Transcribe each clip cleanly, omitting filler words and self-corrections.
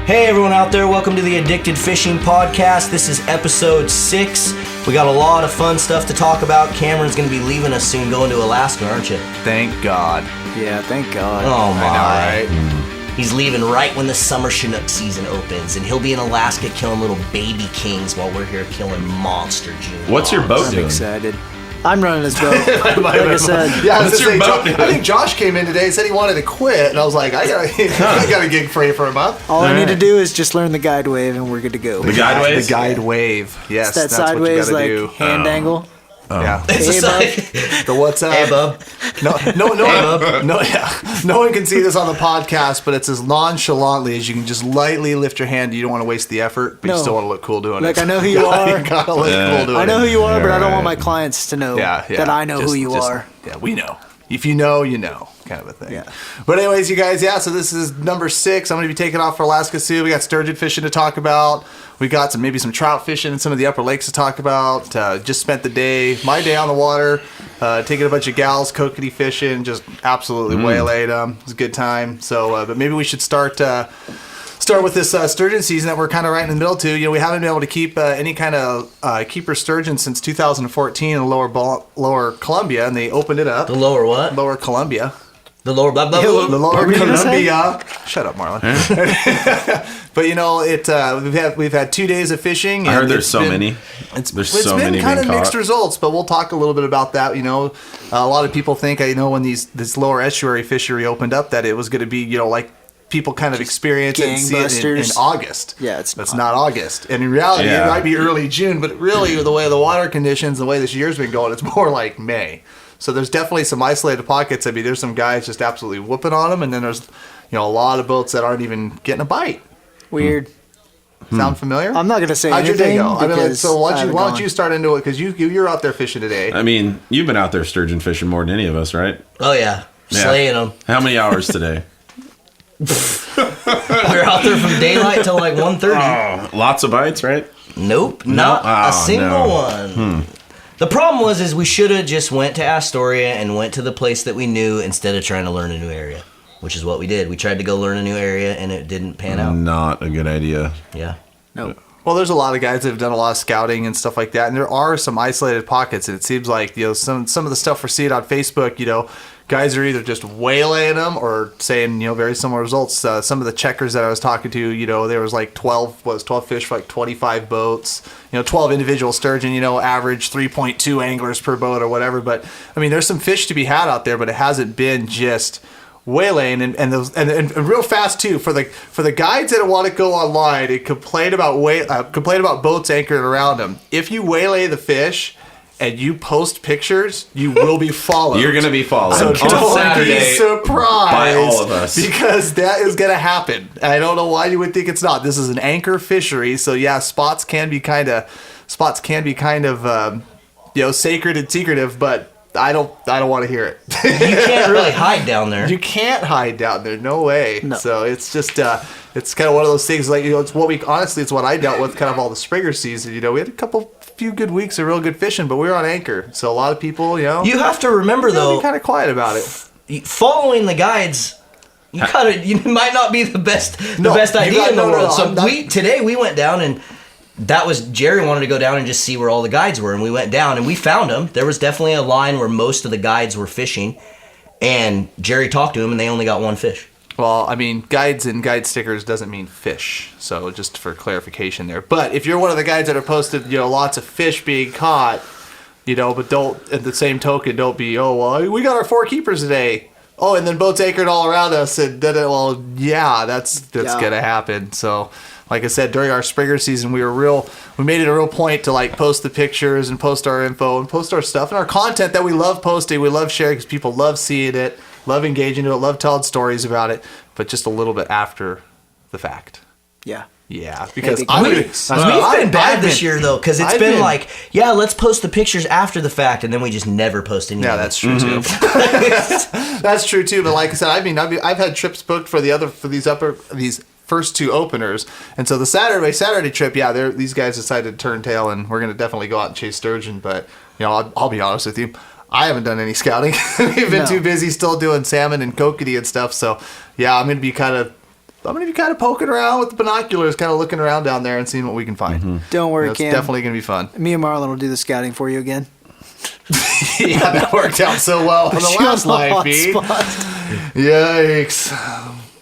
Hey everyone out there, welcome to the Addicted Fishing Podcast. This is episode 6. We got a lot of fun stuff to talk about. Cameron's going to be leaving us soon, going to Alaska, aren't you? Thank God. Yeah, thank God. Oh my. I know, right? He's leaving right when the summer Chinook season opens, and he'll be in Alaska killing little baby kings while we're here killing monster juniors. What's your boat I'm doing? excited. I'm running his boat. Like I said. Yeah, What's your boat I think Josh came in today and said he wanted to quit, and I was like, I got a gig for you for a month. All I need to do is just learn the guide wave, and we're good to go. The guide wave? The guide wave. Yes, It's that that's what you sideways, gotta like, do. hand angle. Yeah. It's Hey, The what's up? Hey, bub. No one can see this on the podcast, but it's as nonchalantly as you can just lightly lift your hand. You don't want to waste the effort, but you No. still want to look cool doing Like, it. I know who you are. You gotta look cool doing it. I know who you are, but I don't want my Right. clients to know that I know who you are. Yeah, we know. If you know, you know, kind of a thing. Yeah. But anyways, you guys, so this is number 6. I'm going to be taking off for Alaska soon. We got sturgeon fishing to talk about. We got maybe some trout fishing in some of the upper lakes to talk about. Just spent my day on the water, taking a bunch of gals, kokanee fishing, just absolutely waylaid them. It was a good time. So, but maybe we should start with this sturgeon season that we're kind of right in the middle to. You know, we haven't been able to keep any kind of keeper sturgeon since 2014 in the lower Columbia, and they opened it up. The lower what? Lower Columbia. The lower blah, blah, blah. The lower What were you gonna say? Columbia. Shut up, Marlon. But you know, we've had 2 days of fishing. I heard and there's so many. It's so been many kind of being mixed caught. results, but we'll talk a little bit about that. You know, a lot of people think, when this lower estuary fishery opened up, that it was going to be, like people kind of experience it and see it in gangbusters. August. Yeah, it's not August. And in reality, Yeah. it might be early June, but really, the way the water conditions, the way this year's been going, it's more like May. So there's definitely some isolated pockets. I mean, there's some guys just absolutely whooping on them, and then there's, a lot of boats that aren't even getting a bite. Weird. Sound familiar? I'm not going to say How'd your anything. day go? I mean, because so why I don't haven't you gone. start into it, because you're out there fishing today. I mean, you've been out there sturgeon fishing more than any of us, right? Oh yeah, Yeah. slaying them. How many hours today? We're out there from daylight till like 1:30. Oh, lots of bites, right? Nope, not a Oh, single no. one. The problem was we should have just went to Astoria and went to the place that we knew instead of trying to learn a new area, which is what we did. We tried to go learn a new area and it didn't pan out. Not a good idea. Yeah. No. Well, there's a lot of guys that have done a lot of scouting and stuff like that, and there are some isolated pockets. And it seems like some of the stuff we're seeing on Facebook, guys are either just waylaying them or saying very similar results. Some of the checkers that I was talking to, there was like 12 fish for like 25 boats. 12 individual sturgeon. Average 3.2 anglers per boat or whatever. But I mean, there's some fish to be had out there, but it hasn't been just waylaying and real fast too for the guides that want to go online and complain about boats anchored around them. If you waylay the fish and you post pictures, you will be followed. You're going to be followed So on don't Saturday be surprised by all of us. because that is going to happen. I don't know why you would think it's not. This is an anchor fishery, so yeah, spots can be kind of sacred and secretive, but I don't want to hear it. You can't really hide down there. You can't hide down there, no way. No. So it's just it's kind of one of those things like it's what I dealt with kind of all the Springer season. We had a few good weeks of real good fishing, but we were on anchor, so a lot of people, You have to remember though, be kind of quiet about it. following the guides, you might not be the best No, idea in the world. So I'm not- today we went down and Jerry wanted to go down and just see where all the guides were, and we went down and we found them. There was definitely a line where most of the guides were fishing, and Jerry talked to him and they only got one fish. Well, I mean, guides and guide stickers doesn't mean fish, so just for clarification there. But if you're one of the guides that are posted, lots of fish being caught, but don't, at the same token, don't be, we got our 4 keepers today. Oh, and then boats anchored all around us, and then, that's gonna happen. So, like I said, during our Springer season, we made it a real point to like post the pictures and post our info and post our stuff and our content that we love posting, we love sharing because people love seeing it, love engaging in it, love telling stories about it, but just a little bit after the fact. Yeah. Yeah, because Maybe. We've been bad this year though, because it's been like, let's post the pictures after the fact, and then we just never post anything. Yeah, that's true too. That's true too. But like I said, I've had trips booked for these first 2 openers, and so the Saturday trip, these guys decided to turn tail, and we're gonna definitely go out and chase sturgeon. But I'll be honest with you, I haven't done any scouting. We've been too busy still doing salmon and kokanee and stuff. So yeah, I'm gonna be kind of I'm going to be kind of poking around with the binoculars, kind of looking around down there and seeing what we can find. Don't worry, It's Cam. definitely going to be fun. Me and Marlon will do the scouting for you again. Yeah, that worked out so well on the last live feed. Yikes.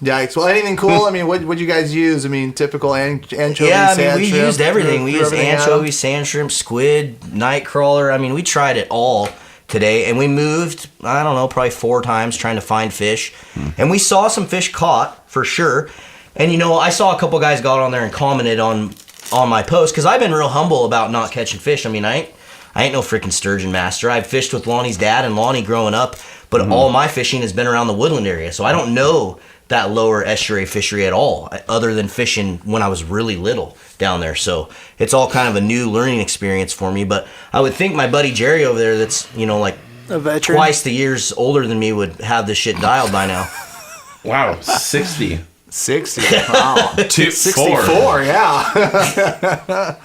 Yikes. Well, anything cool? I mean, what'd you guys use? I mean, typical anchovies, Yeah, I mean, sand we shrimp, used everything. We threw used everything at 'em? anchovies, sand shrimp, squid, nightcrawler. I mean, we tried it all today, and we moved, I don't know, probably 4 times trying to find fish. And we saw some fish caught, for sure. And, you know, I saw a couple guys got on there and commented on my post, because I've been real humble about not catching fish. I mean, I ain't no freaking sturgeon master. I've fished with Lonnie's dad and Lonnie growing up, but all my fishing has been around the woodland area, so I don't know that lower estuary fishery at all, other than fishing when I was really little down there. So it's all kind of a new learning experience for me. But I would think my buddy Jerry over there, that's, you know, like A veteran. twice the years older than me, would have this shit dialed by now. Wow, 60. 60. Wow. 64. 64, yeah.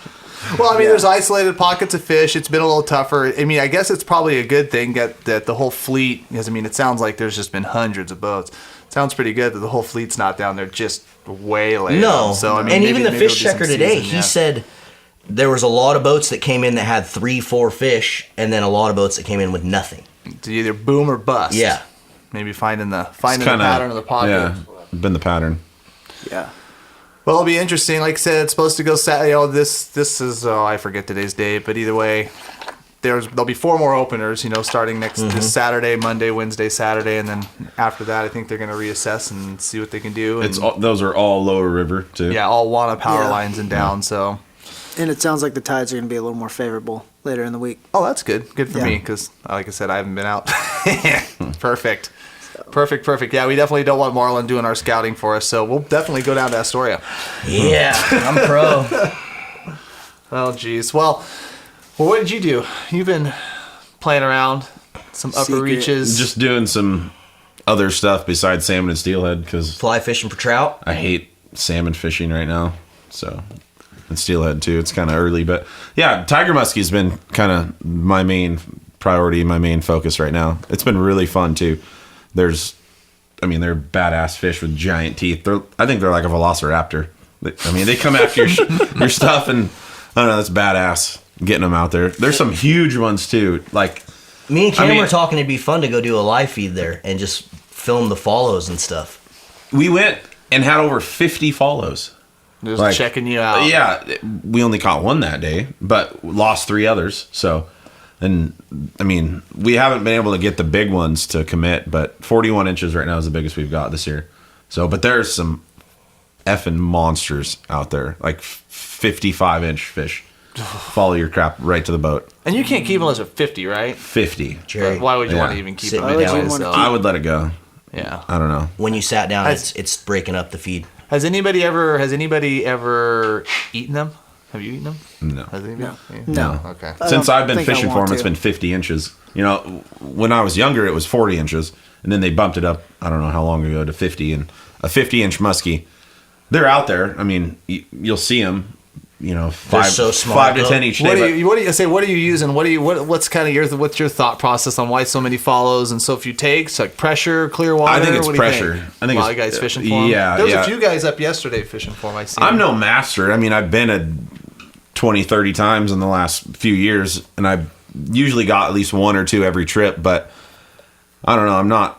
Well, I mean, there's isolated pockets of fish. It's been a little tougher. I mean, I guess it's probably a good thing that the whole fleet, because, I mean, it sounds like there's just been hundreds of boats. Sounds pretty good that the whole fleet's not down there just waylaying. No. So, I mean, and maybe- even the maybe fish there'll be checker some today, season, he yeah. said there was a lot of boats that came in that had 3-4 fish, and then a lot of boats that came in with nothing. It's either boom or bust. Yeah. Maybe finding the Kinda- pattern of the pocket. Yeah, been the pattern. Yeah. Well, it'll be interesting. Like I said, it's supposed to go Saturday. You know, this is I forget today's date, but either way, there'll be 4 more openers. You know, starting this Saturday, Monday, Wednesday, Saturday, and then after that, I think they're going to reassess and see what they can do. And, Those are all lower river too. yeah, all Wana power Yeah. lines and down. So, And it sounds like the tides are going to be a little more favorable later in the week. oh, that's good. Good for Yeah. me because, like I said, I haven't been out. Perfect. Perfect. Yeah, we definitely don't want Marlon doing our scouting for us, so we'll definitely go down to Astoria. Yeah, I'm pro. Oh, geez. Well, what did you do? You've been playing around some upper Secret. reaches. Just doing some other stuff besides salmon and steelhead because Fly fishing for trout. I hate salmon fishing right now. So, and steelhead too. It's kind of early, but yeah, tiger muskie's been kind of my main priority, my main focus right now. It's been really fun too. They're badass fish with giant teeth. I think they're like a velociraptor. They come after your stuff, and I don't know, that's badass getting them out there. There's some huge ones too. Like Me and Cam I mean- were talking it'd be fun to go do a live feed there and just film the follows and stuff. we went and had over 50 follows. Just like- checking you out. Yeah, we only caught 1 that day, but lost 3 others. So, and I mean, we haven't been able to get the big ones to commit, but 41 inches right now is the biggest we've got this year. So, but there's some effing monsters out there, like 55-inch fish. Follow your crap right to the boat. And you can't keep them unless they're 50, right? 50. Jerry, Why would you Yeah. want to even keep Sit them? me anyway, down. so- I would let it go. Yeah. I don't know. when you sat down, Has- it's breaking up the feed. Has anybody ever eaten them? Have you eaten them? No. Has anybody? No. Yeah. No. Okay. I Since don't I've been think I fishing for want them, it's to. been 50 inches. You know, when I was younger, it was 40 inches, and then they bumped it up, I don't know how long ago, to 50. And a 50-inch muskie, they're out there. I mean, you'll see them, you know, so small, 5 to though. 10 each day. What do but you say? What are you using? What's kind of what's your thought process on why so many follows and so few takes? Like pressure, clear water. I think it's What do you pressure. think? I think a lot it's- of guys fishing for them. yeah, there was yeah. a few guys up yesterday fishing for them. I see. I'm no master. I mean, I've been a 20, 30 times in the last few years, and I've usually got at least 1 or 2 every trip, but I don't know.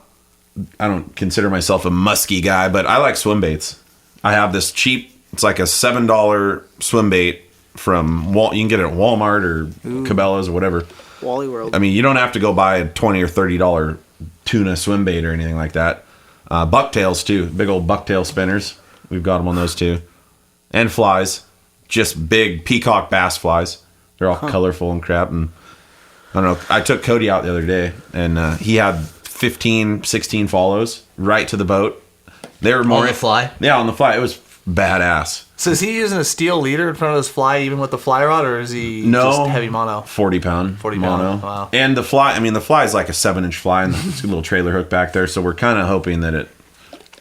I don't consider myself a musky guy, but I like swim baits. I have this cheap, it's like a $7 swim bait from you can get it at Walmart or Cabela's or whatever. Wally World. I mean, you don't have to go buy a $20 or $30 tuna swim bait or anything like that. Bucktails too, big old bucktail spinners. We've got them on those too, and flies, just big peacock bass flies. They're all colorful and crap. And I don't know. I took Cody out the other day, and he had 15, 16 follows right to the boat. They were more On the fly? Yeah, on the fly. It was badass. So is he using a steel leader in front of his fly, even with the fly rod, or is he No, just heavy mono? 40-pound 40 mono. pound, wow. And the fly, I mean, the fly is like a 7-inch fly, and it's a little trailer hook back there. So we're kind of hoping that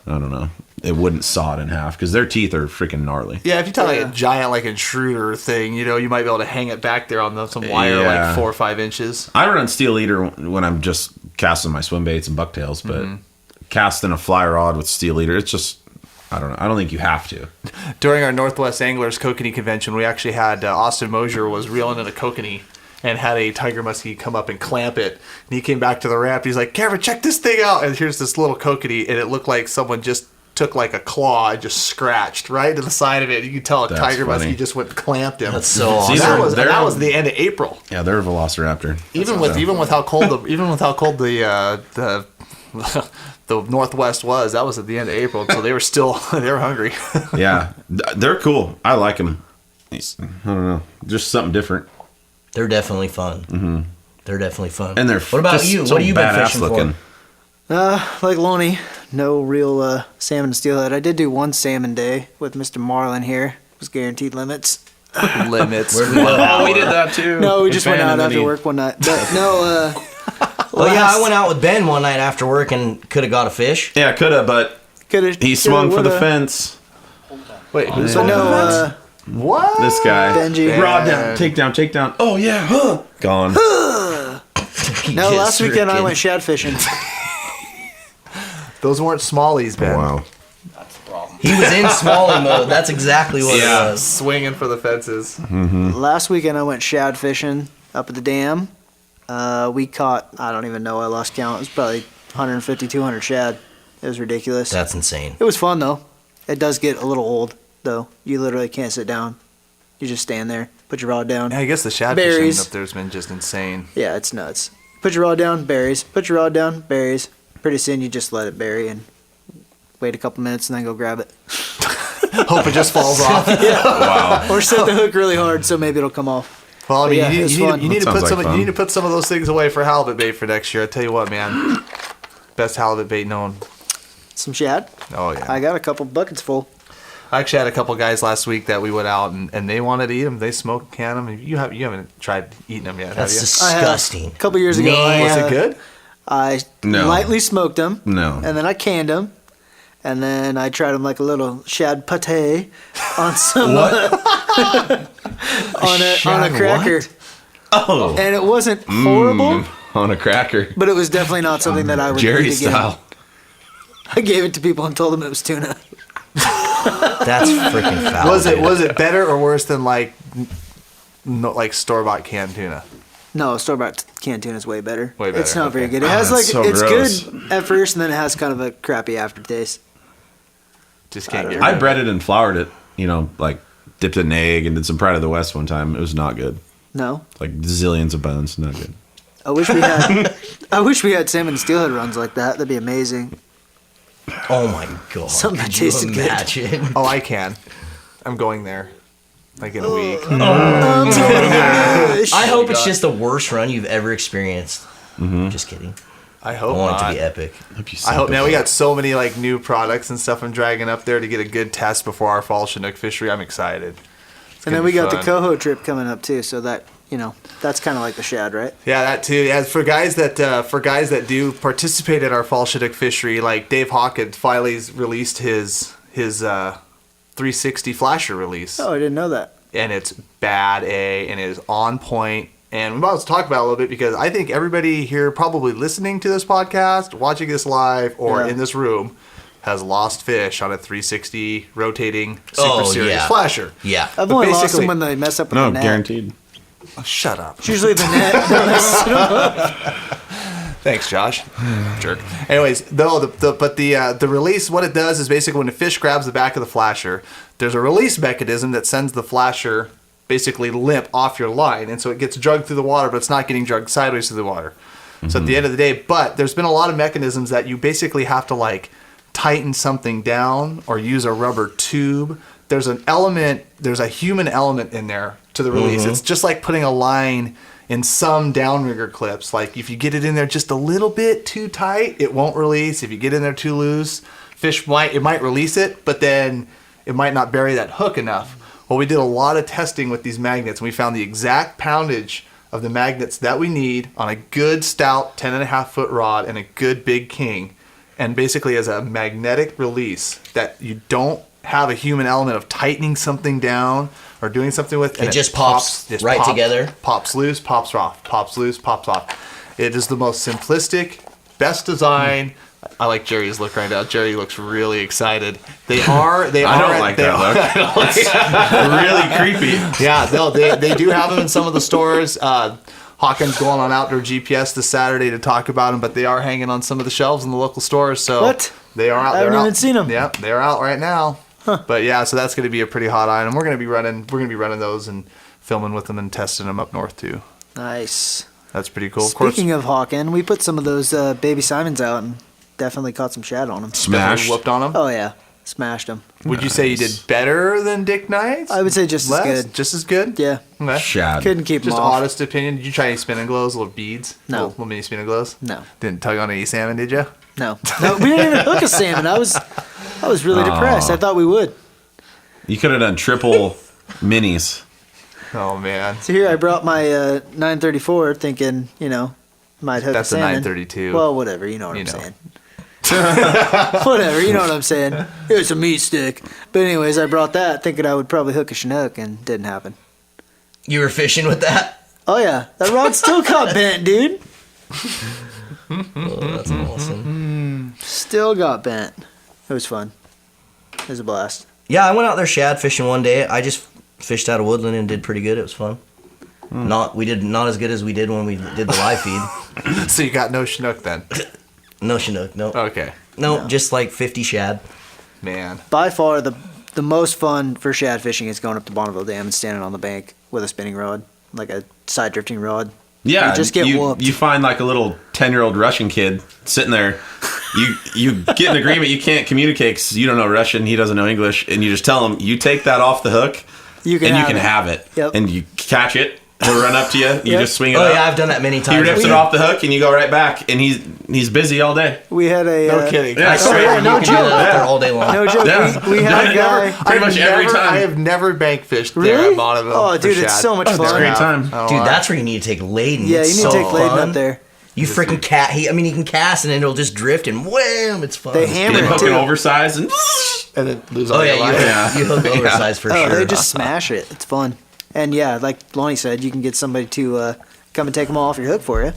I don't know, it wouldn't saw it in half because their teeth are freaking gnarly. Yeah, if you talk like a giant like intruder thing, you know, you might be able to hang it back there on some wire Yeah. like 4 or 5 inches. I run steel leader when I'm just casting my swim baits and bucktails, but Mm-hmm. casting a fly rod with steel leader, it's just I don't know. I don't think you have to. During our Northwest Anglers Kokanee convention, we actually had Austin Mosier was reeling in a kokanee and had a tiger muskie come up and clamp it. And he came back to the ramp. He's like, Kevin, check this thing out. And here's this little kokanee, and it looked like someone just took like a claw and just scratched right to the side of it. You could tell a That's tiger funny. muskie just went and clamped him. That's so awesome. See, That was the end of April. Yeah, they're a velociraptor. Even with how cold the Northwest was, that was at the end of April, so they were hungry. Yeah, they're cool. I like them. I don't know, just something different. They're definitely fun. Mm-hmm. They're definitely fun. And they're what about just you? so What have you been badass fishing looking. for? Like Lonnie, no real salmon and steelhead. I did do one salmon day with Mr. Marlin here. It was guaranteed limits. Limits. Where'd we go? Oh, we did that too. No, we just went out after Abandoned work one night. But no, Well, yeah, I went out with Ben one night after work and could have got a fish. Yeah, could have, but he swung for the fence. Wait, who's But on no, the fence? What? This guy. Benji. Rod down, take down. Oh yeah, huh. Gone. No, last weekend I went shad fishing. Those weren't smallies, Ben. Wow. He was in smallie mode. That's exactly what it was. Swinging for the fences. Last weekend I went shad fishing up at the dam. We caught, I don't even know, I lost count. It was probably 150, 200 shad. It was ridiculous. That's insane. It was fun though. It does get a little old though. You literally can't sit down. You just stand there, put your rod down. Yeah, I guess the shad Berries. fishing up there's been just insane. Yeah, it's nuts. Put your rod down, berries. Put your rod down, berries. Pretty soon you just let it bury and wait a couple minutes and then go grab it. Hope it just falls off. Wow. Or set the hook really hard so maybe it'll come off. Well, I mean, Yeah, you it's need fun. you need to That put sounds some like you fun. need to put some of those things away for halibut bait for next year. I tell you what, man, best halibut bait known. Some shad? Oh yeah. I got a couple buckets full. I actually had a couple guys last week that we went out and they wanted to eat them. They smoke and can them. You haven't tried eating them yet, That's have you? disgusting. A couple years ago, Man. Was it good? I No. lightly smoked them. No. And then I canned them. And then I tried them like a little shad pate on some on a Shad cracker. what? Oh. And it wasn't horrible, On a cracker. but it was definitely not something that I would Jerry eat again. style. I gave it to people and told them it was tuna. That's freaking foul. Was dude. it better or worse than like store bought canned tuna? No, store-bought canned tuna is way better. Way better, It's not very okay. good. It has that's so it's gross. good at first, and then it has kind of a crappy aftertaste. Just can't get. don't rid I of it. breaded and floured it. You know, like dipped it in egg and did some Pride of the West one time. It was not good. No, Like zillions of bones. Not good. I wish we had. I wish we had salmon and steelhead runs like that. That'd be amazing. Oh my god. Something that Could you tasted good. imagine? Oh, I can. I'm going there. Like in a week. I hope it's just the worst run you've ever experienced. Just kidding. I I hope want it not. to be epic. I hope now we got so many like new products and stuff I'm dragging up there to get a good test before our fall Chinook fishery. I'm excited. It's And gonna then we be got fun. the coho trip coming up too, so that that's kind of like the shad, right? Yeah, that too. Yeah, for guys that do participate in our fall Chinook fishery, like Dave Hawkins finally released his 360 flasher release, Oh, I didn't know that. and it's bad and it is on point. And we're about to talk about it a little bit because I think everybody here probably listening to this podcast, watching this live, or Yeah. in this room has lost fish on a 360 rotating Super Oh, Series yeah. flasher. Yeah. I've But only lost basically- them when they mess up with No, the net. guaranteed. Oh, shut up. It's usually the net. that messes it up. Thanks, Josh. Jerk. Anyways, the release, what it does is basically when the fish grabs the back of the flasher, there's a release mechanism that sends the flasher basically limp off your line, and so it gets drugged through the water, but it's not getting drugged sideways through the water. So at the end of the day, but there's been a lot of mechanisms that you basically have to like tighten something down or use a rubber tube. There's a human element in there to the release. It's just like putting a line in some downrigger clips. Like if you get it in there just a little bit too tight, it won't release. If you get in there too loose, fish might release it, but then it might not bury that hook enough. Well, we did a lot of testing with these magnets, and we found the exact poundage of the magnets that we need on a good stout 10.5-foot rod and a good big king. And basically as a magnetic release that you don't have a human element of tightening something down or doing something with. And It just pops right together? Pops loose, pops off. Pops loose, pops off. It is the most simplistic, best design. I like Jerry's look right now. Jerry looks really excited. They are. I don't like that look. It's really creepy. Yeah, they do have them in some of the stores. Hawkins going on Outdoor GPS this Saturday to talk about them, but they are hanging on some of the shelves in the local stores. So What? They are out. I haven't They're even out. seen them. Yeah, they're out right now. But yeah, so that's going to be a pretty hot item. We're going to be running those and filming with them and testing them up north too. Nice. That's pretty cool. Of course, Speaking of Hawken, we put some of those baby Simons out and definitely caught some shad on them. Smashed. whooped on them. Oh yeah, smashed them. Would you say you did better than Dick Knight's? I would say just Less? as good. Just as good? Yeah, Okay. Shad. couldn't keep them Just off. honest opinion. Did you try any spinning glows, little beads? No. Little mini spinning glows? No, Didn't tug on any salmon, did you? no, we didn't even hook a salmon. I was really depressed. I thought we would. You could have done triple minis. Oh, man. So here I brought my 934, thinking might hook That's a a salmon. 932. Well, whatever. You know what You I'm know. saying. Whatever. You know what I'm saying. It's a meat stick. But anyways, I brought that thinking I would probably hook a Chinook, and didn't happen. You were fishing with that? Oh yeah, that rod still got bent, dude. Oh, that's awesome. Still got bent. It was fun. It was a blast. Yeah, I went out there shad fishing one day. I just fished out of woodland and did pretty good. It was fun. We did not as good as we did when we did the live feed. So you got no Chinook then? No Chinook, no. Okay. No, just like 50 shad. Man. By far, the most fun for shad fishing is going up to Bonneville Dam and standing on the bank with a spinning rod, like a side drifting rod. Yeah, You just get whooped. You find like a little 10-year-old Russian kid sitting there. You get an agreement. You can't communicate because you don't know Russian. He doesn't know English, and you just tell him you take that off the hook, You can and have you can it. have it. Yep. And you catch it. He'll run up to you. You Yep. just swing it Oh up. yeah, I've done that many He times. rips it off the hook, and you go right back. And he's busy all day. We had a No kidding. Yeah, I swear, yeah, no you can do joke. that out there all day long. no joke. Yeah. We had a guy. Pretty much every time. I have never bank fished there Really? at Bonneville. Oh, for dude, it's shad. so much It's a fun. great time. I don't Dude, lie. that's where you need to take Layden. Yeah, It's you need to so take Layden fun. up there. You freaking he can cast and it'll just drift and wham, it's fun. They And hammer then it hook an too. oversized and and then lose Oh all yeah, your you, life. you hook oversized for Oh, sure. they just smash it. It's fun. And yeah, like Lonnie said, you can get somebody to come and take them off your hook for you.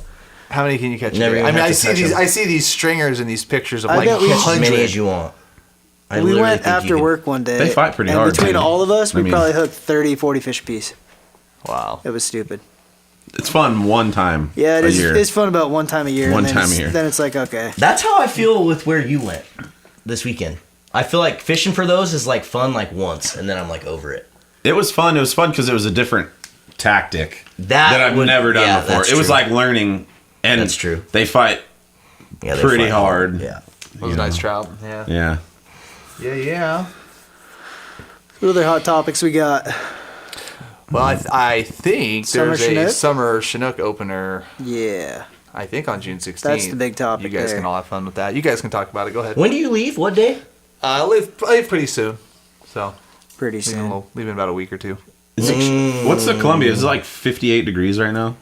How many can you catch? Never a day? even I mean, have I to see touch these. them. I see these stringers and these pictures of I like bet we Catch as many 100. as you want. I We literally went think you after could- work one day. They fight pretty and hard, between too. all of us, I we mean- probably hooked 30, 40 fish a piece. Wow. It was stupid. it's fun one time. Yeah, it a is. year. It's fun about one time a year. One and then time a it's- year. Then it's like, okay. That's how I feel with where you went this weekend. I feel like fishing for those is like fun like once, and then I'm like over it. It was fun. It was fun because it was a different tactic That I've would- never done yeah, before. that's It was true. like learning, and That's true. They fight Yeah, they pretty fight hard. Yeah. Those nice trout. Yeah. Yeah. Yeah. What other hot topics we got? Well, I think Summer there's a Chinook? summer Chinook opener. Yeah. I think on June 16th. That's the big topic You guys there. can all have fun with that. You guys can talk about it. Go ahead. When do you leave? What day? I leave pretty soon. So Pretty leaving, soon. in about a week or two. Is it, what's the Columbia? Is it like 58 degrees right now?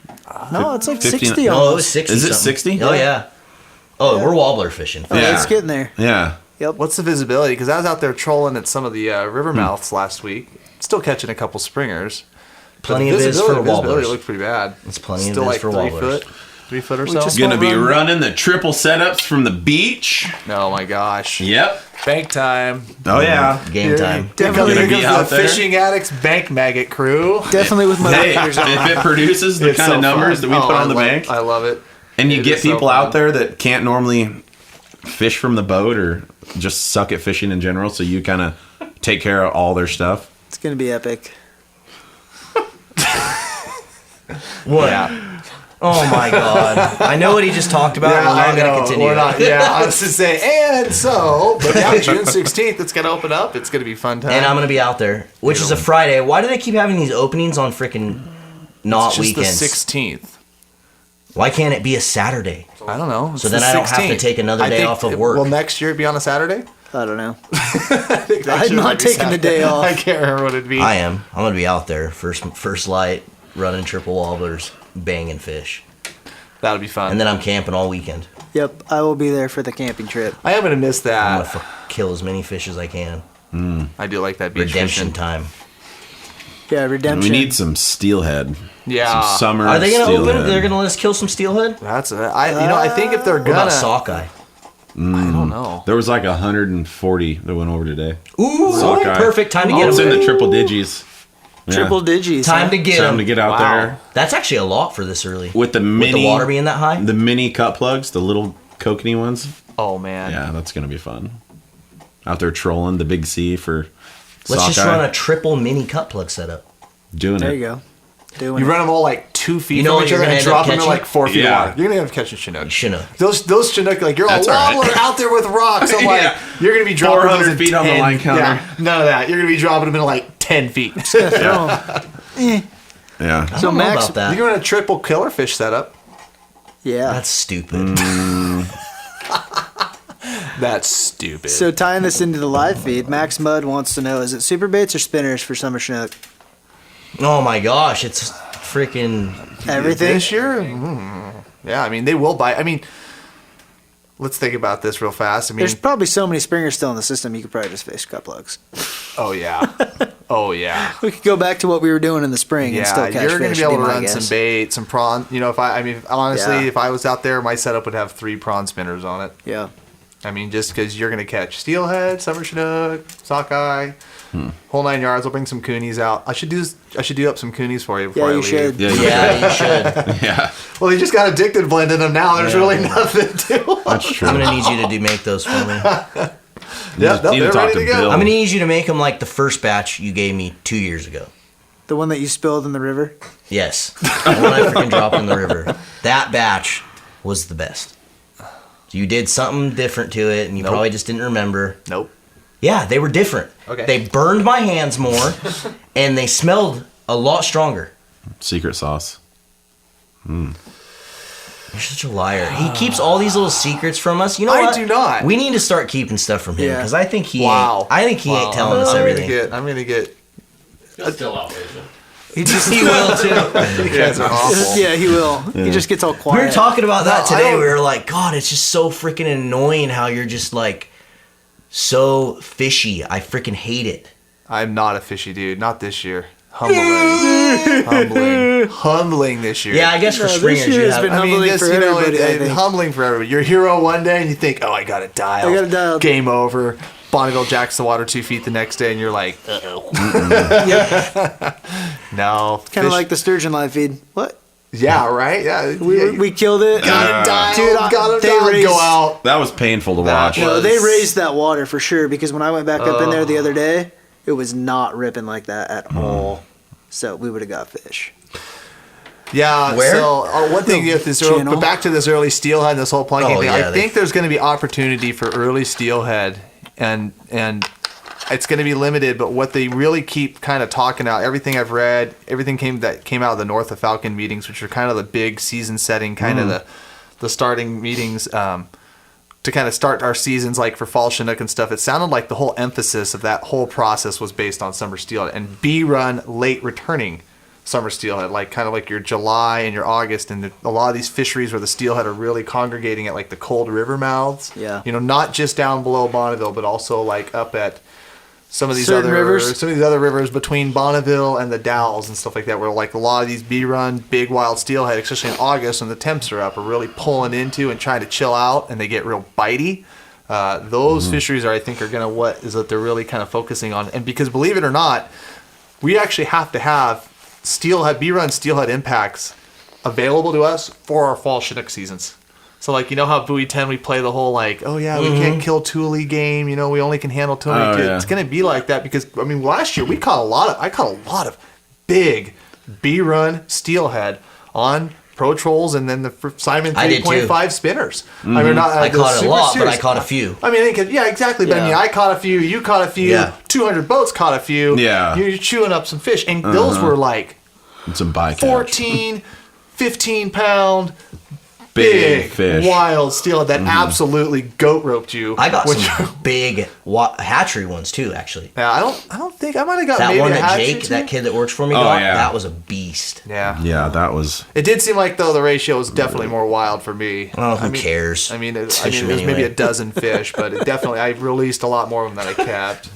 No, it's like 15 60 No, it was almost. 60. Is it something. 60? Oh yeah. Oh, we're wobbler fishing. Oh, Yeah. it's getting there. Yeah. Yep. What's the visibility? Because I was out there trolling at some of the river mouths last week. Still catching a couple springers. But Plenty the of viz for visibility wobblers. looked pretty bad. It's plenty of Still viz like for 3 wobblers. foot. 3 foot or We so. just- Gonna be Run. running the triple setups from the beach. Oh my gosh. Yep. Bank time. Oh yeah. Game time. Definitely, Gonna be Here out comes the there. Fishing Addicts Bank Maggot crew. definitely with my Hey, fingers on. if it produces the It's kind so of numbers fun. that we put I on the love- bank, I love it. and you It get is so people fun. out there that can't normally fish from the boat or just suck at fishing in general, so you kind of take care of all their stuff. It's going to be epic. What? Yeah. Oh my god. I know what he just talked about. and we're not going to continue. We're not, yeah, I was to say, and so, but yeah, June 16th, it's going to open up. It's going to be fun time. And I'm going to be out there, which is a Friday. Why do they keep having these openings on freaking not it's just weekends? the 16th. Why can't it be a Saturday? I don't know. It's So then the I don't have to 16th. take another I day think off of work. Will next year it be on a Saturday? I don't know. I think next I'm year not might be taking the day off. I can't remember what it'd be. I am. I'm going to be out there. First light, running triple wobblers, banging fish. That'll be fun. And then I'm camping all weekend. Yep, I will be there for the camping trip. I am going to miss I'm that. going to kill as many fish as I can. I do like that beach Redemption fishing. time. Yeah, And redemption. we need some steelhead. Yeah. Some summer Are they going to steelhead. open? They're going to let us kill some steelhead? That's I think if they're What about gonna sockeye? I don't know. There was like 140 that went over today. Ooh, Sockeye. perfect time to get It's them. in the triple digis. Yeah. Triple digis. Time huh? to get Time them. to get out there That's actually a lot for this early. with the mini, the water being that high? the mini cut plugs, the little kokanee ones. Oh man. Yeah, that's gonna be fun. Out there trolling the big sea for Let's just sockeye. run a triple mini cut plug setup. Doing There it. you go. Doing You it. run them all like 2 feet You know from what each you're other gonna and end up drop them in catching? like 4 feet of Yeah. water. You're gonna end up catching Chinook. Chinook. Those Chinook, like you're That's a all right. wobbler out there with rocks. I'm like, Yeah. you're gonna be dropping 400 those in feet on the 10 line counter. Yeah, none of that. You're gonna be dropping them in like 10 feet. Yeah. I So don't know Max- about that. You're gonna triple killerfish setup. Yeah. That's stupid. That's stupid. So tying this into the live feed, Max Mudd wants to know: is it super baits or spinners for summer Chinook? Oh my gosh, it's freaking. Everything. This year? Yeah, I mean, they will buy. I mean, let's think about this real fast. I mean, There's probably so many springers still in the system. You could probably just fish cut plugs. oh, yeah. Oh, yeah. We could go back to what we were doing in the spring and still Yeah, catch you're going fish. to be able to my run guess. some bait, some prawn. You know, honestly, Yeah. if I was out there, my setup would have 3 prawn spinners on it. Yeah. I mean, just because you're going to catch steelhead, summer chinook, sockeye, whole 9 yards. I'll bring some coonies out. I should do up some coonies for you before I Yeah, you leave. should. Yeah, Yeah, you should. yeah. Well, they just got addicted blend in them now. There's really nothing to. That's true. I'm gonna need you to make those for me. Yeah, Need to they're talk ready to to go. Bill. I'm gonna need you to make them like the first batch you gave me 2 years ago. The one that you spilled in the river. Yes, the one I freaking dropped in the river. That batch was the best. You did something different to it, and you Nope. probably just didn't remember. Nope. Yeah, they were different. Okay. They burned my hands more, and they smelled a lot stronger. Secret sauce. You're such a liar. He keeps all these little secrets from us. You know I what? do not. We need to start keeping stuff from him Yeah. because I think he Wow. ain't. I think he ain't telling us I'm everything. gonna get. Still out there. He will too. You guys are awful. Yeah, he will. He just gets all We quiet. were talking about that No, I today. don't- We were like, God, it's just so freaking annoying how you're just like so fishy. I freaking hate it. I'm not a fishy dude. Not this year. Humbling this year. Yeah, I guess for No, this springers year you has have. been humbling for everybody, I think. humbling for everybody. You're a hero one day, and you think, "Oh, I got it dialed. I got it dialed. Game over." Bonneville jacks the water 2 feet the next day, and you're like, "No." Kind of like the sturgeon live feed. What? yeah, right. Yeah, We killed it. got it dialed. Dude, got it they dialed. raised- Go out. That was painful to watch. was- No, they raised that water for sure because when I went back up in there the other day, it was not ripping like that at all. So we would have got fish. Yeah. Where? So one thing with this, Channel. but back to this early steelhead, and this whole plunking Oh, thing. yeah, I think there's going to be opportunity for early steelhead, and it's going to be limited. But what they really keep kind of talking about, everything I've read, everything that came out of the North of Falcon meetings, which are kind of the big season setting, kind of the starting meetings. To kind of start our seasons, like for fall Chinook and stuff, it sounded like the whole emphasis of that whole process was based on summer steelhead and B-run late returning summer steelhead, like kind of like your July and your August, and a lot of these fisheries where the steelhead are really congregating at like the cold river mouths. Yeah. You know, not just down below Bonneville, but also like up at some of these Certain other rivers. some of these other rivers between Bonneville and the Dalles and stuff like that, where like a lot of these B-run big wild steelhead, especially in August when the temps are up, are really pulling into and trying to chill out, and they get real bitey. Those fisheries are, I think, are gonna that they're really kind of focusing on, and because believe it or not, we actually have to have steelhead B-run steelhead impacts available to us for our fall Chinook seasons. So like, you know how Buoy 10 we play the whole like, oh yeah, we can't kill Thule game, you know, we only can handle Thule. Oh, yeah. It's gonna be like that because I mean last year I caught a lot of big B-run steelhead on Pro Trolls and then the Simon I did too. 3.5 spinners. I mean, not, I the caught a super lot, but serious- I caught a few. I mean, yeah, exactly. But I mean, Yeah. I caught a few, you caught a few, Yeah. 200 boats caught a few. Yeah. You're chewing up some fish, and those were like And some bycatch. 14, 15-pound Big fish. wild steelhead that absolutely goat roped you. I got Which- some big hatchery ones too, actually. Yeah, I don't think I might have got That maybe one a that hatchery Jake, too. that kid that works for me, Oh, got, yeah. that was a beast. Yeah. Yeah, that was. It did seem like though the ratio was definitely more wild for me. Oh, who I mean, cares? I mean, Fish there's them maybe anyway. a dozen fish, but it definitely I released a lot more of them than I kept.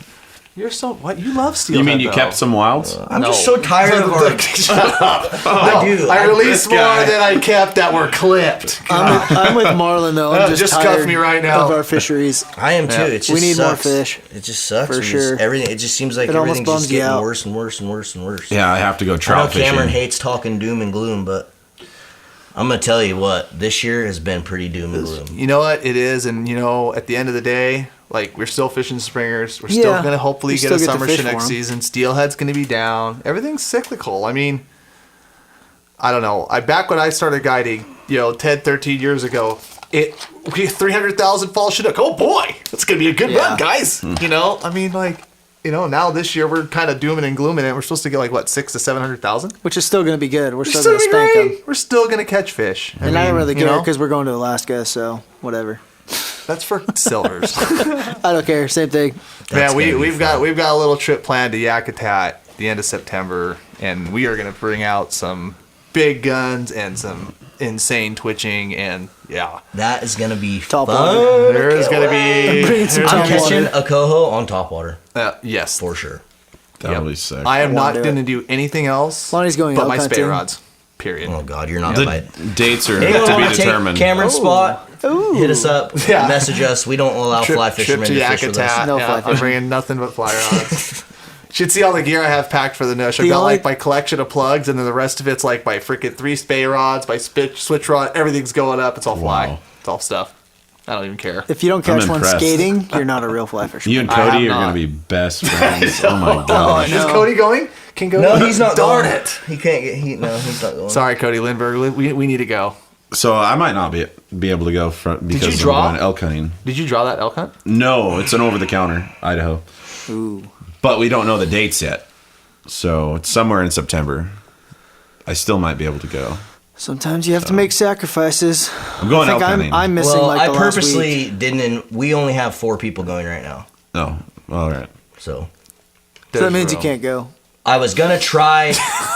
You're so what? You love steelhead. You mean you though. kept some wilds? I'm just so tired of our. I do. I released this more guy. than I kept that were clipped. I'm with Marlon though. I'm Just tired cuff me right now. of our fisheries. I am too. Yeah. It just We need more sucks. fish. It just sucks. For We just- sure. everything. It just seems like It almost everything's bums just you getting out. worse and worse and worse and worse. Yeah, I have to go I know trout Cameron fishing. hates talking doom and gloom, but I'm gonna tell you what. This year has been pretty doom and gloom. You know what? It is, and you know, at the end of the day, like we're still fishing springers. We're still Yeah. gonna hopefully We get still a get to summer fish shit for next 'em. season. Steelhead's gonna be down. Everything's cyclical. I mean, I don't know. Back when I started guiding, 10, 13 years ago, we 300,000 fall Chinook. Oh boy, that's gonna be a good Yeah. run, guys. I mean, now this year we're kind of dooming and glooming it. We're supposed to get like what 600,000 to 700,000. Which is still going to be good. We're We're still still going to gonna spank be them. great. We're still gonna catch fish. And I don't really care know? because we're going to Alaska, so whatever. That's for silvers. I don't care. Same thing. Man, That's gonna be we've fun. got a little trip planned to Yakutat the end of September, and we are gonna bring out some big guns and some insane twitching, and yeah, That is gonna be Top fun. water. there is gonna be. Bringing some there's I'm top gonna be- catching water. a coho on top water yes, for sure. That'll Yep. be sick. I am I wanna not do gonna it. do anything else. Lonnie's going but elk my spay hunting. rods. Period. Oh God, you're not the gonna bite. dates are Anyone to want be to take determined. Cameron's spot? Ooh. Hit us up. Yeah. Message us. We don't allow fly fishermen trip to to fish with us. Yakutat. No Yeah, fly I'm fishing. bringing nothing but fly rods. Should see all the gear I have packed for the Noosh. I've The got only- like my collection of plugs, and then the rest of it's like my freaking 3 spay rods, my switch rod. Everything's going up. It's all fly. Wow. It's all stuff. I don't even care. If you don't I'm catch one impressed. skating, you're not a real fly fisherman. You and I have Cody are not. going to be best friends. Oh my gosh. Is Cody going? Can Cody? No, he's not Darn going. it. He can't get. No, he's not going. Sorry, Cody Lindbergh. We need to go. So I might not be able to go because I'm draw? going elk hunting. Did you draw that elk hunt? No, it's an over-the-counter, Idaho. Ooh. But we don't know the dates yet. So it's somewhere in September. I still might be able to go. Sometimes you have to make sacrifices. I'm going I elk think hunting. I'm missing Well, like I the last week. purposely didn't. We only have 4 people going right now, Oh, all right. so So that means you can't go. I was gonna try.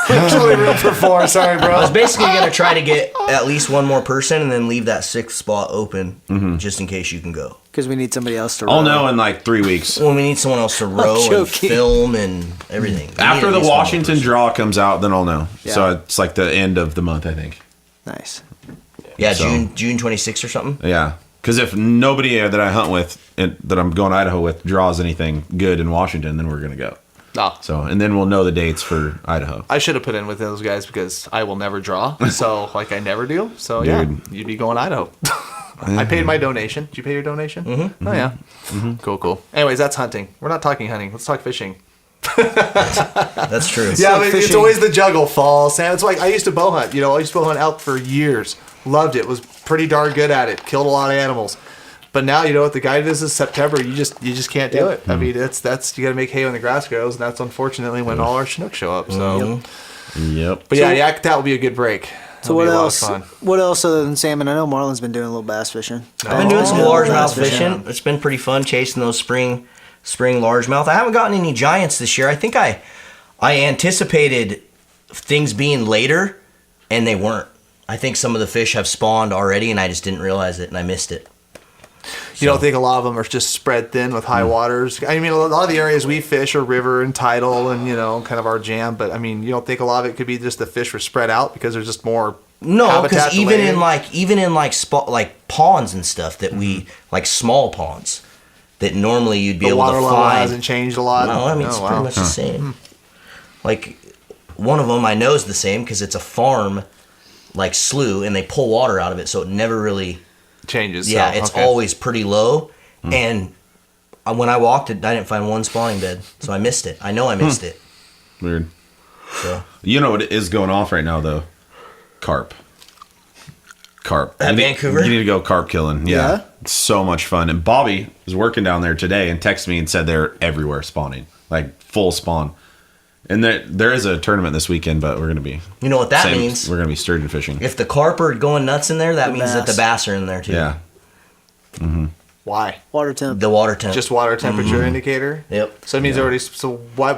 Actually, real before. Sorry, I was bro. basically gonna try to get at least one more person and then leave that 6th spot open just in case you can go. Because we need somebody else to I'll row. know in like 3 weeks. Well, we need someone else to row and joking. film and everything. We need After at the least one more Washington person. draw comes out, then I'll know. Yeah. So it's like the end of the month, I think. Nice. Yeah, So- June 26th or something. Yeah. Because if nobody that I hunt with, that I'm going to Idaho with, draws anything good in Washington, then we're going to go. No. So, and then we'll know the dates for Idaho. I should have put in with those guys because I will never draw. So, like, I never do. So, yeah, Dude. you'd be going Idaho. I paid my donation. Did you pay your donation? Mm-hmm. Oh, yeah. Cool. Anyways, that's hunting. We're not talking hunting. Let's talk fishing. That's true. Yeah, like but it's fishing. always the juggle. Fall, sand. It's like I used to bow hunt. I used to bow hunt elk for years. Loved it. Was pretty darn good at it. Killed a lot of animals. But now what the guide is September. You just can't do it. I mean, that's you got to make hay when the grass grows, and that's unfortunately when all our Chinook show up. So, Yep. but yeah, Yakutat will be a good break. So It'll what be a lot of else? fun. What else other than salmon? I know Marlon's been doing a little bass fishing. I've been doing some Oh, largemouth bass fishing. It's been pretty fun chasing those spring largemouth. I haven't gotten any giants this year. I think I anticipated things being later, and they weren't. I think some of the fish have spawned already, and I just didn't realize it, and I missed it. You don't think a lot of them are just spread thin with high waters? I mean, a lot of the areas we fish are river and tidal and, kind of our jam. But, I mean, you don't think a lot of it could be just the fish were spread out because there's just more No, habitat because to even lay in like ponds and stuff that we like small ponds that normally you'd be the able water to level find. hasn't changed a lot? No, I mean it's Oh, pretty wow. much the same. Like one of them I know is the same because it's a farm like slough and they pull water out of it, so it never really. Changes. Yeah, so, it's okay. always pretty low, and when I walked it, I didn't find one spawning bed, so I missed it. I know I missed it. Weird. So You know what is going off right now, though? Carp. At Vancouver? You need to go carp killing. Yeah. Yeah? It's so much fun. And Bobby was working down there today and texted me and said they're everywhere spawning. Like full spawn. And there is a tournament this weekend, but we're going to be... you know what that means? We're going to be sturgeon fishing. If the carp are going nuts in there, that The means that the bass. bass are in there too. Yeah. Why? Water temp. The water temp. Just water temperature indicator? Yep. So it means already... So why...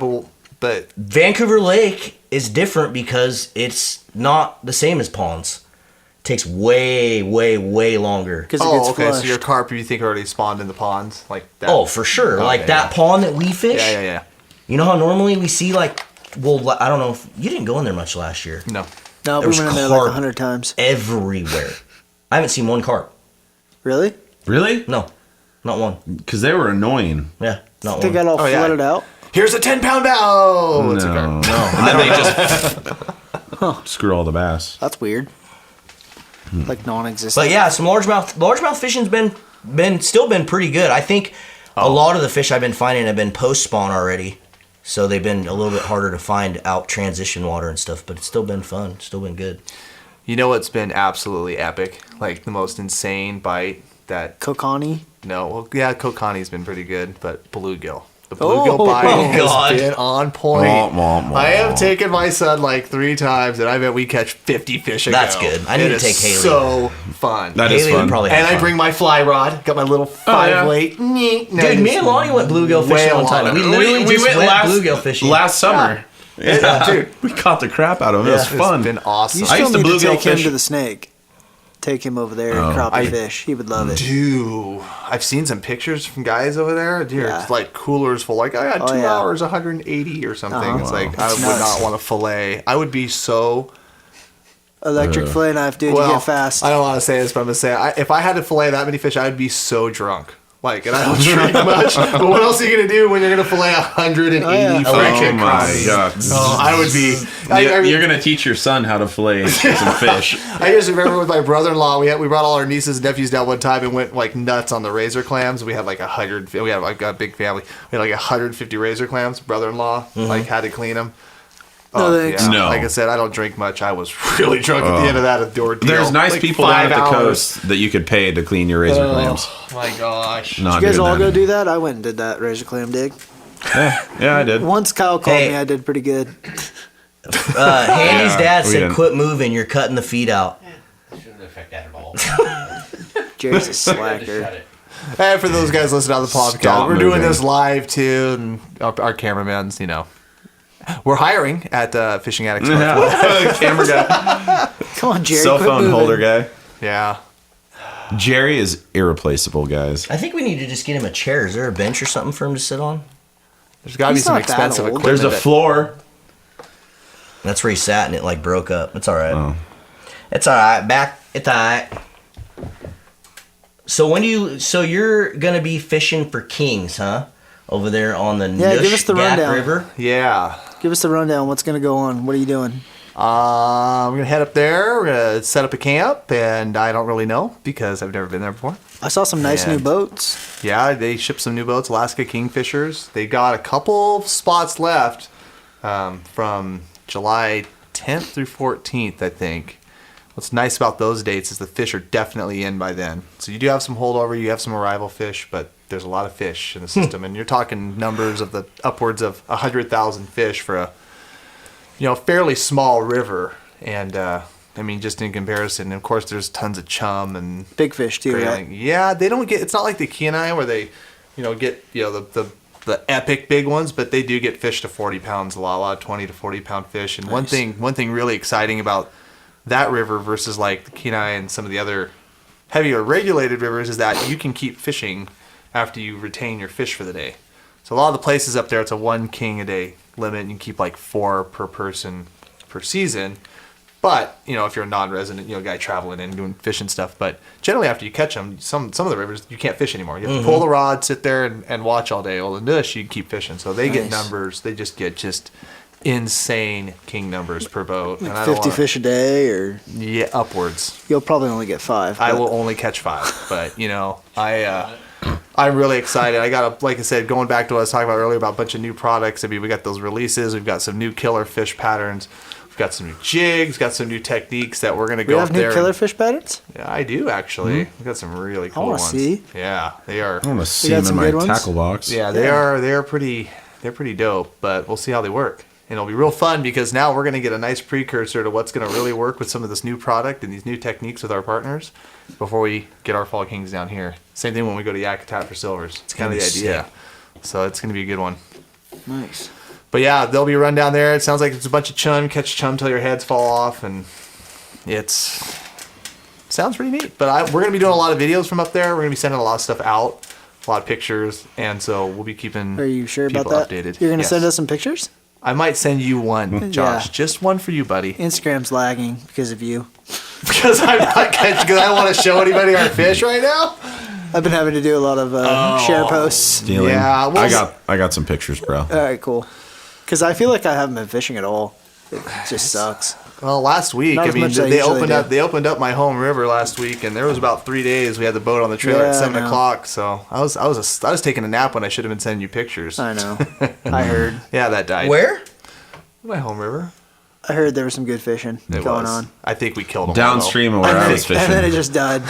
But Vancouver Lake is different because it's not the same as ponds. Takes way, way, way longer. Because it gets okay. flushed. So your carp, you think, already spawned in the ponds like that? Oh, for sure. Okay, Like that yeah. pond that we fish. Yeah. You know how normally we see like, well, I don't know if you didn't go in there much last year. No. No, There we was went in there like carp 100 times. everywhere. I haven't seen one carp. Really? Really? No, not one. Because they were annoying. Yeah, not They one. got all Oh, yeah. flooded out. Here's a 10-pound bow. It's a No. carp. And then they just screw all the bass. That's weird. Like non-existent. But yeah, some largemouth fishing's still been pretty good. I think a lot of the fish I've been finding have been post spawn already, so they've been a little bit harder to find out transition water and stuff. But it's still been fun. Still been good. You know what's been absolutely epic? Like the most insane bite that... Kokani. No, well, yeah, Kokani's been pretty good, but bluegill. The bluegill bite oh, God. has been on point. Womp, womp, womp. I have taken my son like 3 times, and I bet we catch 50 fish a That's go. good. I need It to is take Haley. so fun. That is Haley would fun. probably have And I fun. bring my fly rod. Got my little 5 weight. Dude, me and Lonnie went bluegill fishing one time. We literally just went bluegill fishing. last summer. Yeah, dude. We caught the crap out of him. It was It's fun. been awesome. You I still used to need to bluegill take him fish- to the snake. Take him over there and crappie fish. He would love it. Dude, I've seen some pictures from guys over there. Dude, Yeah. it's like coolers full. Like, I got 2 yeah. hours, 180 or something. Uh-huh. It's like, I That's would nuts. not want to fillet. I would be so... Electric fillet knife, dude. Well, you get fast. I don't want to say this, but I'm going to say, if I had to fillet that many fish, I would be so drunk. Like, and I don't drink much. But what else are you going to do when you're going to fillet 180 yeah. freaking Oh my crappies? god! Oh, I would be... You're gonna teach your son how to fillet some fish. I just remember with my brother-in-law, we brought all our nieces and nephews down one time and went like nuts on the razor clams. We had like 100. We had like a big family. We had like 150 razor clams. Brother-in-law like had to clean them. No, thanks. No. Like I said, I don't drink much. I was really drunk at the end of that ordeal. There's nice Like people down 5 at the hours. coast that you could pay to clean your razor clams. Oh my gosh! Not You guys doing all that. go do that? I went and did that razor clam dig. Yeah, I did. Once Kyle called Hey. me, I did pretty good. Handy's dad we said, didn't. "Quit moving. You're cutting the feed out." Shouldn't affect that at all. Jerry's a Just shut slacker. it. And for those guys listening on the podcast, Stop we're doing moving. this live too, and our cameramans, you know, we're hiring at Fishing Addicts. Yeah. Camera guy, Come on, Jerry. cell quit phone moving. holder guy. Yeah. Jerry is irreplaceable, guys. I think we need to just get him a chair. Is there a bench or something for him to sit on? There's got to be He's some not that expensive old. equipment. There's a floor. That's where he sat and it like broke up. It's all right. Oh. It's all right. It's all right. So you're gonna be fishing for kings, huh? Over there on the Yeah, give us the Nushgat rundown. River. Yeah. Give us the rundown. What's going to go on? What are you doing? We're going to head up there. We're going to set up a camp, and I don't really know because I've never been there before. I saw some nice Yeah. new boats. Yeah, they shipped some new boats, Alaska Kingfishers. They got a couple spots left from July 10th through 14th, I think. What's nice about those dates is the fish are definitely in by then. So you do have some holdover, you have some arrival fish, but there's a lot of fish in the system, and you're talking numbers of the upwards of 100,000 fish for a fairly small river. And I mean, just in comparison, of course, there's tons of chum and Big fish, too, right? grayling. Yeah, they don't get. It's not like the Kenai where they, get the epic big ones, but they do get fish to 40 pounds a lot of 20 to 40 pound fish. And one thing really exciting about that river versus like the Kenai and some of the other heavier regulated rivers is that you can keep fishing after you retain your fish for the day. So a lot of the places up there, it's a 1 king a day limit. You can keep like 4 per person per season. But, if you're a non-resident, guy traveling in and doing fishing stuff. But generally after you catch them, some of the rivers, you can't fish anymore. You have to pull the rod, sit there and watch all day. Well, in this, you can keep fishing. So they get Nice. numbers. They just get insane king numbers per boat. Like and I don't 50 wanna- fish a day, or Yeah, upwards. you'll probably only get 5. I but- will only catch 5, but I'm really excited. I got like I said, going back to what I was talking about earlier about a bunch of new products. I mean, we got those releases. We've got some new killer fish patterns. We've got some new jigs. Got some new techniques that we're gonna We go have up new there. killer fish patterns? Yeah, I do actually. We've got some really cool wanna ones. see. Yeah, they are. I want to see got him in some my good ones? tackle box. Yeah, they are. They're pretty dope. But we'll see how they work. And it'll be real fun because now we're going to get a nice precursor to what's going to really work with some of this new product and these new techniques with our partners before we get our Fall Kings down here. Same thing when we go to Yakutat for silvers. It's kind of the Gonna be idea. So it's going to be a good one. Nice. But yeah, there'll be a run down there. It sounds like it's a bunch of chum. Catch chum till your heads fall off. And it's sounds pretty neat. But we're gonna be doing a lot of videos from up there. We're gonna be sending a lot of stuff out, a lot of pictures, and so we'll be keeping. Are you sure about people that? updated. You're gonna Yes. send us some pictures? I might send you one, Josh. Yeah. Just one for you, buddy. Instagram's lagging because of you. Because I'm not catching. Because I don't want to show anybody our fish right now. I've been having to do a lot of share posts. Stealing. Yeah, well, I got some pictures, bro. All right, cool. Because I feel like I haven't been fishing at all. It just sucks. Well, last week, Not I as mean, much as I they usually opened do. up. They opened up my home river last week, and there was about 3 days. We had the boat on the trailer at Yeah, I 7 know. o'clock. So I was taking a nap when I should have been sending you pictures. I know. I heard. Yeah, that died. Where? My home river. I heard there was some good fishing It going was. on. I think we killed them Downstream of where I was And then it fishing. just died.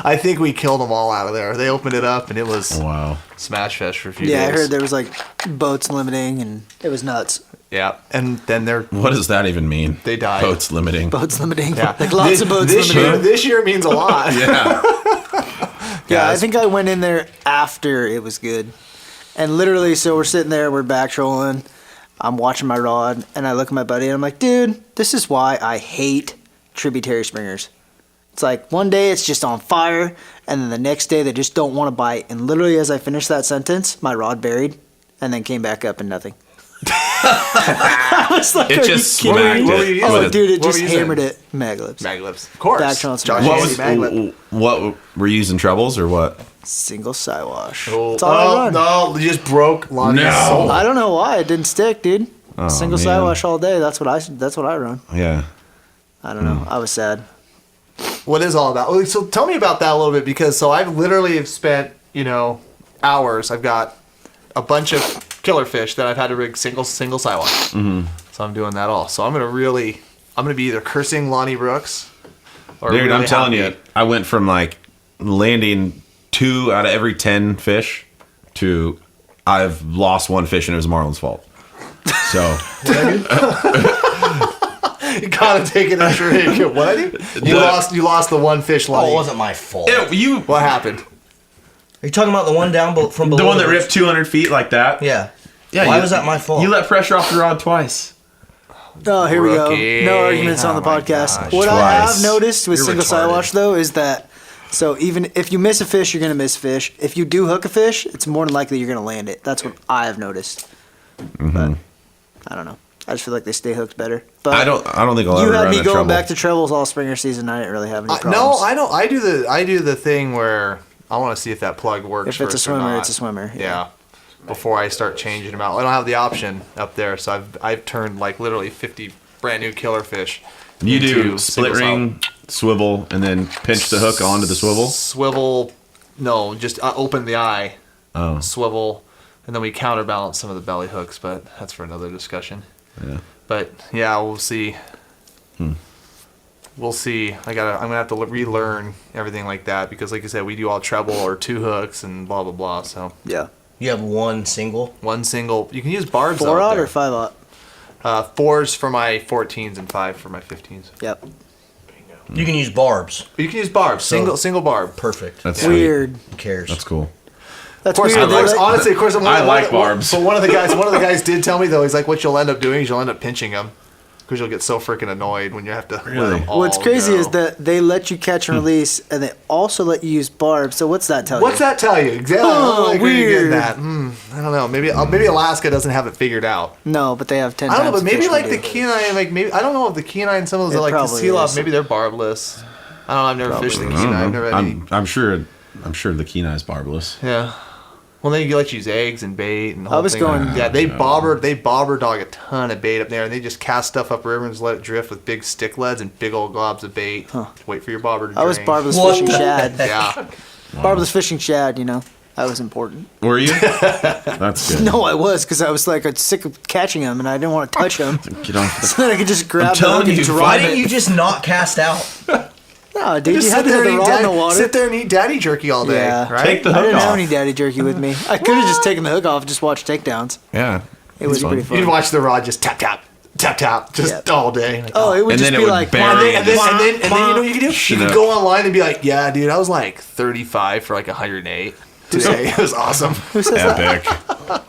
I think we killed them all out of there. They opened it up, and it was Wow. smash fish for a few Yeah, I days. heard there was like boats limiting, and it was nuts. Yeah, and then they're What does that even mean? They died. Boats limiting. Boats limiting. yeah. Like lots of boats this limiting. year. This year means a lot. Yeah. Yeah, I Guys. think I went in there after it was good. And literally, so we're sitting there, we're back trolling. I'm watching my rod, and I look at my buddy, and I'm like, dude, this is why I hate tributary springers. It's like one day it's just on fire, and then the next day they just don't want to bite. And literally, as I finished that sentence, my rod buried, and then came back up and nothing. I was like, It are just you kidding smacked me? What were it. you Oh, using? with dude, it What were just you using? hammered it. Maglips. Maglips. Of course. Back on some Josh What hates was- Maglip. What were you using trebles or what? Single sidewash. Oh, That's all I run. no, you just broke Lonnie's No. soul. I don't know why it didn't stick, dude. Oh, Single man. sidewash all day. That's what I run. Yeah. I don't know. I was sad. What is all about? Well, so tell me about that a little bit, because so I've literally have spent, hours. I've got a bunch of killer fish that I've had to rig single sidewash. Mm-hmm. So I'm doing that all. So I'm gonna be either cursing Lonnie Brooks or Dude, really I'm telling happy. you, I went from like landing 2 out of every 10 fish to I've lost 1 fish and it was Marlon's fault. So You gotta take an extra hit. What? You lost the one fish, Oh, Lonnie. it wasn't my fault. What happened? Are you talking about the one down from below? the one that ripped 200 feet like that. Yeah. Yeah. Why was that my fault? You let pressure off the rod twice. Oh, here Rookie. we go. No arguments on the Oh my podcast. gosh. What I Twice. have noticed with You're single retarded. sidewash though is that so even if you miss a fish, you're gonna miss fish. If you do hook a fish, it's more than likely you're gonna land it. That's what I have noticed. But I don't know. I just feel like they stay hooked better. But I don't think I'll you ever had run me in going trouble. back to trebles all springer season. I didn't really have any No, problems. I don't. I do the thing where I want to see if that plug works. If it's a first or swimmer, not. it's a swimmer. Yeah. Before I start changing them out, I don't have the option up there, so I've turned like literally 50 brand new killer fish. You do into split single ring, swivel, and then pinch the hook onto the swivel. Swivel. No, just open the eye. Oh, Swivel, and then we counterbalance some of the belly hooks, but that's for another discussion. yeah. But yeah, we'll see. We'll see. I'm gonna have to relearn everything like that, because, like you said, we do all treble or 2 hooks and blah blah blah. So Yeah. You have one single. one single. You can use barbs. 4-aught or 5-aught? 4s for my 14s and 5 for my 15s. Yep. You can use barbs. You can use barbs. Single barb. Perfect. That's sweet. Weird. Who cares? That's cool. That's Of course, weird. honestly, of course, I like barbs. But one of the guys did tell me though. He's like, what you'll end up doing is you'll end up pinching them, because you'll get so freaking annoyed when you have to. Really? Let them all What's crazy go. is that they let you catch and release, and they also let you use barbs. So what's that tell What's you? that tell you exactly? Oh, Like, where you getting weird. that? I don't know. Maybe Alaska doesn't have it figured out. No, but they have 10 I don't know, times but maybe fish like we the do. Kenai, like maybe I don't know if the Kenai and some of those It are like the probably seal off. is. Maybe they're barbless. I don't know. I've never Probably fished the is. I don't Kenai. I've know. never had any. I'm sure the Kenai's barbless. Yeah. Well, then you let you use eggs and bait and the I whole was thing. going- Yeah, they bobber dog a ton of bait up there, and they just cast stuff up river and just let it drift with big stick leads and big old globs of bait. Wait for your bobber to drink. I was barbless What fishing the shad. Yeah. Barbless fishing shad, that was important. Were you? That's good. No, I was, because I was like sick of catching them, and I didn't want to touch them. Get off the So then I could just grab I'm the telling hook and you, drop Why it. didn't you just not cast out? No, dude, Just you had sit to there, have and the eat rod in the water. sit there and eat daddy jerky all day. Yeah. Right? Take the I hook didn't have off. any daddy jerky with me. I could have just taken the hook off and just watched takedowns. Yeah. It was It's pretty fun. You'd fun. watch the rod just tap tap tap tap just Yeah. all day. Like, Oh, it would And just then it be would like, bury and then you know what you could do? You Chinook. could go online and be like, yeah, dude, I was like 35 for like 108 today. It was awesome. who says that? Epic.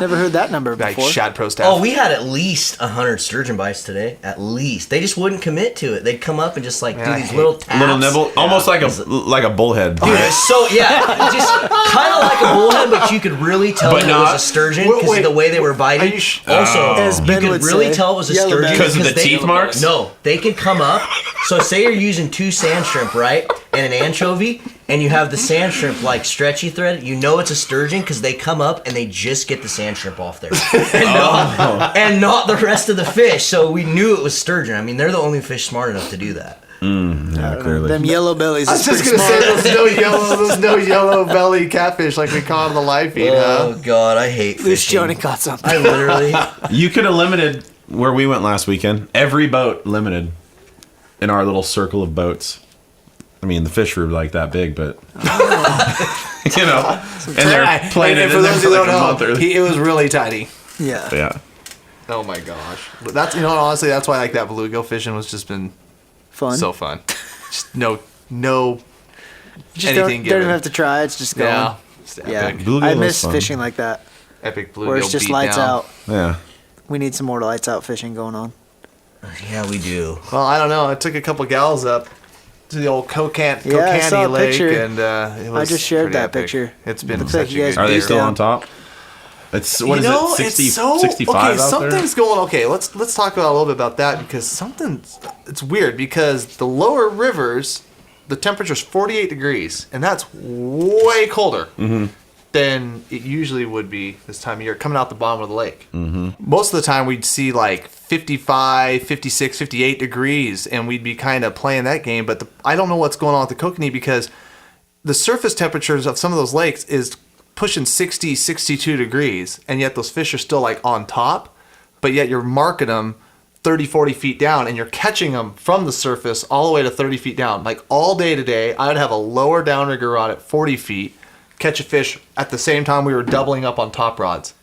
Never heard that number Like before. Shad Pro staff. Oh, we had at least 100 sturgeon bites today. At least. They just wouldn't commit to it. They'd come up and just like Yeah, do I these hate- little taps. Little nibble, almost like a bullhead. Dude, so yeah, just kind of like a bullhead, but you could really tell But it not- was a sturgeon Wait, because of the way they were Are biting. you Also, As you Ben could would really say, tell it was a yellow sturgeon belly. Because of the they- teeth marks? No, they can come up. So say you're using 2 sand shrimp, right, and an anchovy, and you have the sand shrimp like stretchy thread. You know it's a sturgeon because they come up and they just get the sand shrimp off there, and not the rest of the fish. So we knew it was sturgeon. I mean, they're the only fish smart enough to do that. Yeah, clearly. Them yellow bellies. I was is just pretty gonna say smart. those no yellow belly catfish like we caught on the live feed. Oh God, I hate At least fishing. Johnny caught something. I literally. You could have limited where we went last weekend. Every boat limited in our little circle of boats. I mean, the fish were like that big, but you know, and they're playing it for in there those for who like don't a know, month or it was really tiny. Yeah. yeah. Oh my gosh, but that's honestly that's why I like that bluegill fishing was just been Fun. so fun. Just no just anything don't even given. have to try. It's just going. Yeah, just Yeah. epic, Bluegill I was miss fun. fishing like that. epic bluegill Where it's just beat lights down. out. Yeah. We need some more lights out fishing going on. Yeah, we do. Well, I don't know. I took a couple gals up to the old Yeah, I saw Kokanee a Lake, picture. and it was I just shared pretty that epic. picture. It's been Looks such like you a guys good Are they year. still down. on top? It's what is it? 60, it's so 65 okay. out there? Something's going. Okay, let's talk about a little bit about that because it's weird because the lower rivers, the temperature's 48 degrees, and that's way colder than it usually would be this time of year coming out the bottom of the lake. Most of the time we'd see like 55, 56, 58 degrees, and we'd be kind of playing that game. But I don't know what's going on with the Kokanee because the surface temperatures of some of those lakes is pushing 60, 62 degrees, and yet those fish are still like on top, but yet you're marking them 30, 40 feet down, and you're catching them from the surface all the way to 30 feet down. Like all day today, I would have a lower downrigger rod at 40 feet, catch a fish at the same time we were doubling up on top rods.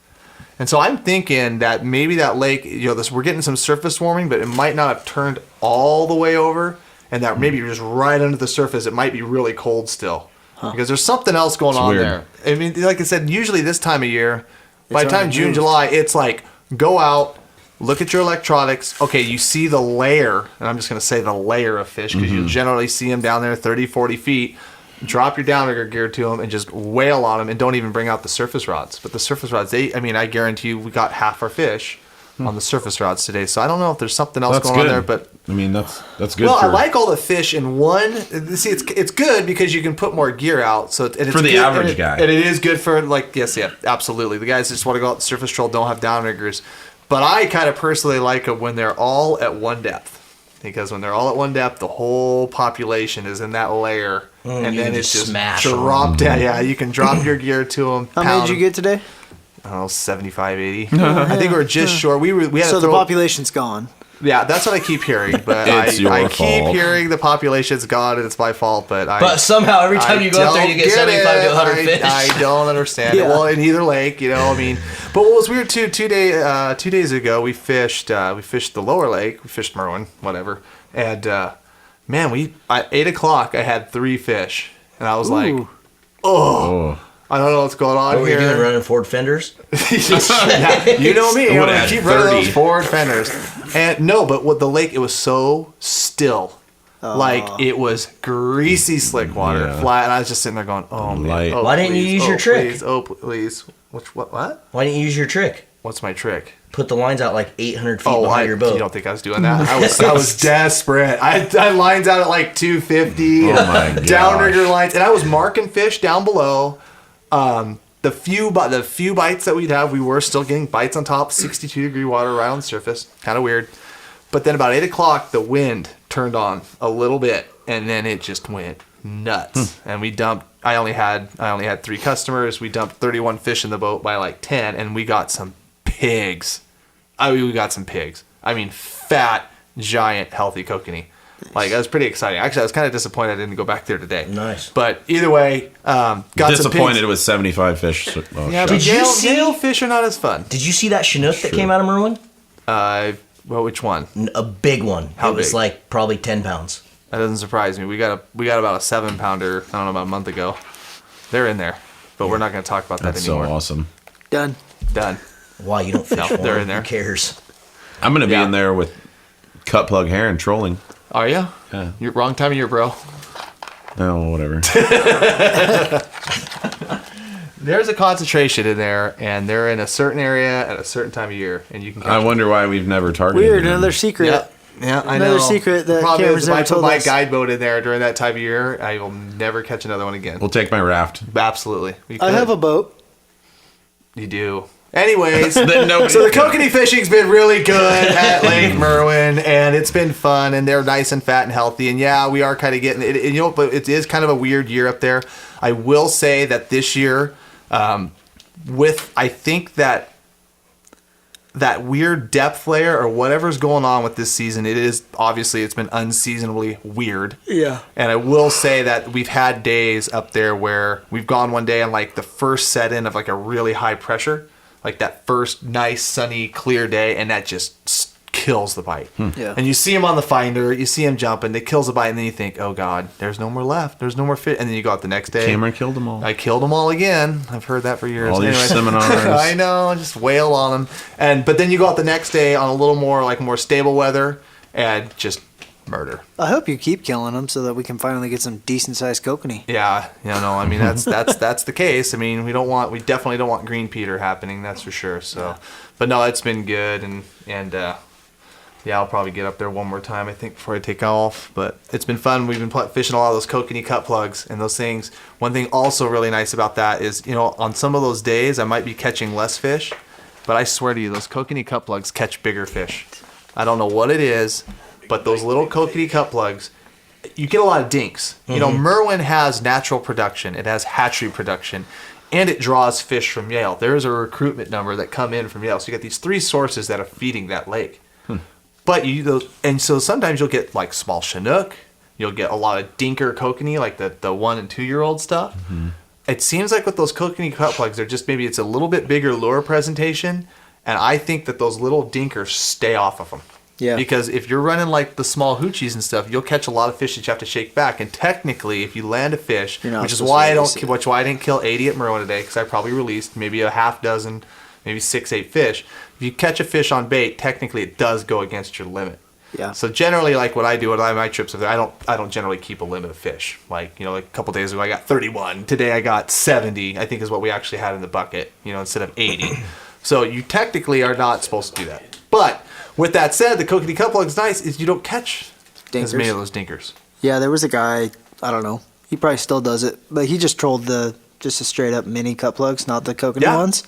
And so I'm thinking that maybe that lake, we're getting some surface warming, but it might not have turned all the way over, and that maybe just right under the surface, it might be really cold still. Because there's something else going on weird. there. I mean, like I said, usually this time of year, by the It's on time the June, move. July, it's like go out, look at your electronics. Okay, you see the layer, and I'm just going to say the layer of fish because you generally see them down there 30, 40 feet. Drop your downrigger gear to them and just wail on them and don't even bring out the surface rods. But the surface rods, I guarantee you we got half our fish on the surface rods today. So I don't know if there's something else That's going good. on there, but I mean, that's good. well, I for, like all the fish in one. See, it's good because you can put more gear out. So and it's For the good- average and guy. and it is good for absolutely. The guys that just want to go out the surface troll don't have downriggers, but I kind of personally like them when they're all at one depth. Because when they're all at one depth, the whole population is in that layer, and you then can it's just just smash 'em. drop down. Yeah, you can drop your gear to them. How many did you get today? I don't know, 75, 80. I think we were just short. We had So to the throw. population's gone. Yeah, that's what I keep hearing. But It's your I keep fault. hearing the population's gone and it's my fault. But somehow every time you go up there, you get 75 to 100 fish. I don't understand it. Yeah. Well, in either lake, I mean. But what was weird too, 2 days ago, we fished the lower lake. We fished Merwin, whatever. And man, at 8 o'clock, I had 3 fish, and I was like, Ooh. oh. I don't know what's going on What were you here. doing, running Ford fenders? Yeah, you know me. I I'm would've gonna had keep running 30. those forward fenders. And no, but with the lake, it was so still. Like it was greasy slick water, Yeah. flat, and I was just sitting there going, "Oh man, Light. oh, Why didn't you please, use oh, your trick? Please, oh please, what? Why didn't you use your trick? What's my trick? Put the lines out like 800 feet Oh, behind your boat. You don't think I was doing that? I was desperate. I had lines out at like 250. Oh my gosh. Downrigger lines, and I was marking fish down below. The few bites that we'd have, we were still getting bites on top, 62-degree water right on the surface. Kind of weird. But then about 8 o'clock, the wind turned on a little bit, and then it just went nuts. And we dumped. I only had 3 customers. We dumped 31 fish in the boat by like 10, and we got some pigs. We got some pigs. I mean, fat, giant, healthy kokanee. Like, that was pretty exciting. Actually, I was kind of disappointed I didn't go back there today. Nice. But either way, got some disappointed pigs. with 75 fish. Oh, Yeah, shit. but Did you see- Yale fish are not as fun. Did you see that Chinook that came out of Merwin? Well, which one? A big one. How it was big? like probably 10 pounds. That doesn't surprise me. We got about a 7-pounder. I don't know, about a month ago. They're in there, but we're not going to talk about that That's so anymore. awesome. Done. Done. Why you don't fish? No, for they're them? in there. Who cares? I'm gonna be Yeah. in there with cut plug hair and trolling. Are you? Yeah. You're wrong time of year, bro. Oh, whatever. There's a concentration in there, and they're in a certain area at a certain time of year, and you can. I wonder why we've never targeted. Weird, them. another secret. Yeah, I Another know. secret that Problem Cameron's is, if I never put told my us. guide boat in there during that time of year, I will never catch another one again. We'll take my raft. Absolutely. We I could. have a boat. You do. Anyways, Then nobody so the can- kokanee fishing's been really good at Lake Merwin, and it's been fun, and they're nice and fat and healthy. And yeah, we are kind of getting it. You know, but it is kind of a weird year up there. I will say that this year, with I think that weird depth layer or whatever's going on with this season, it is obviously it's been unseasonably weird. Yeah. And I will say that we've had days up there where we've gone one day and like the first set in of like a really high pressure, like that first nice sunny clear day, and that just kills the bite. Yeah. And you see him on the finder, you see him jumping, it kills the bite, and then you think, oh God, there's no more left, there's no more fish, and then you go out the next day. Cameron killed them all. I killed them all again. I've heard that for years. All your Anyways. seminars. I know, just wail on them. But then you go out the next day on a little more like more stable weather and just murder. I hope you keep killing them so that we can finally get some decent sized kokanee. Yeah, I mean that's the case. I mean we definitely don't want green Peter happening. That's for sure. So, but no, it's been good and yeah, I'll probably get up there one more time, I think, before I take off. But it's been fun. We've been fishing a lot of those kokanee cut plugs and those things. One thing also really nice about that is, on some of those days, I might be catching less fish. But I swear to you, those kokanee cut plugs catch bigger fish. I don't know what it is, but those little kokanee cut plugs, you get a lot of dinks. Merwin has natural production. It has hatchery production. And it draws fish from Yale. There's a recruitment number that come in from Yale. So you got these 3 sources that are feeding that lake. But so sometimes you'll get like small Chinook, you'll get a lot of dinker kokanee, like the 1 and 2 year old stuff. Mm-hmm. It seems like with those kokanee cut plugs, they're just maybe it's a little bit bigger lure presentation, and I think that those little dinkers stay off of them. Yeah. Because if you're running like the small hoochies and stuff, you'll catch a lot of fish that you have to shake back. And technically, if you land a fish, You're not which is supposed why to I release don't, it. which why I didn't kill 80 at Merwin today, because I probably released maybe a half dozen, maybe 6, 8 fish. If you catch a fish on bait, technically it does go against your limit. Yeah. So generally, like what I do on my trips, I don't generally keep a limit of fish. Like like a couple days ago, I got 31. Today I got 70. I think is what we actually had in the bucket. Instead of 80. So you technically are not supposed to do that. But with that said, the kokanee cut plug is nice. Is you don't catch as many of those dinkers. Yeah, there was a guy, I don't know, he probably still does it, but he just trolled just a straight up mini cut plugs, not the kokanee ones.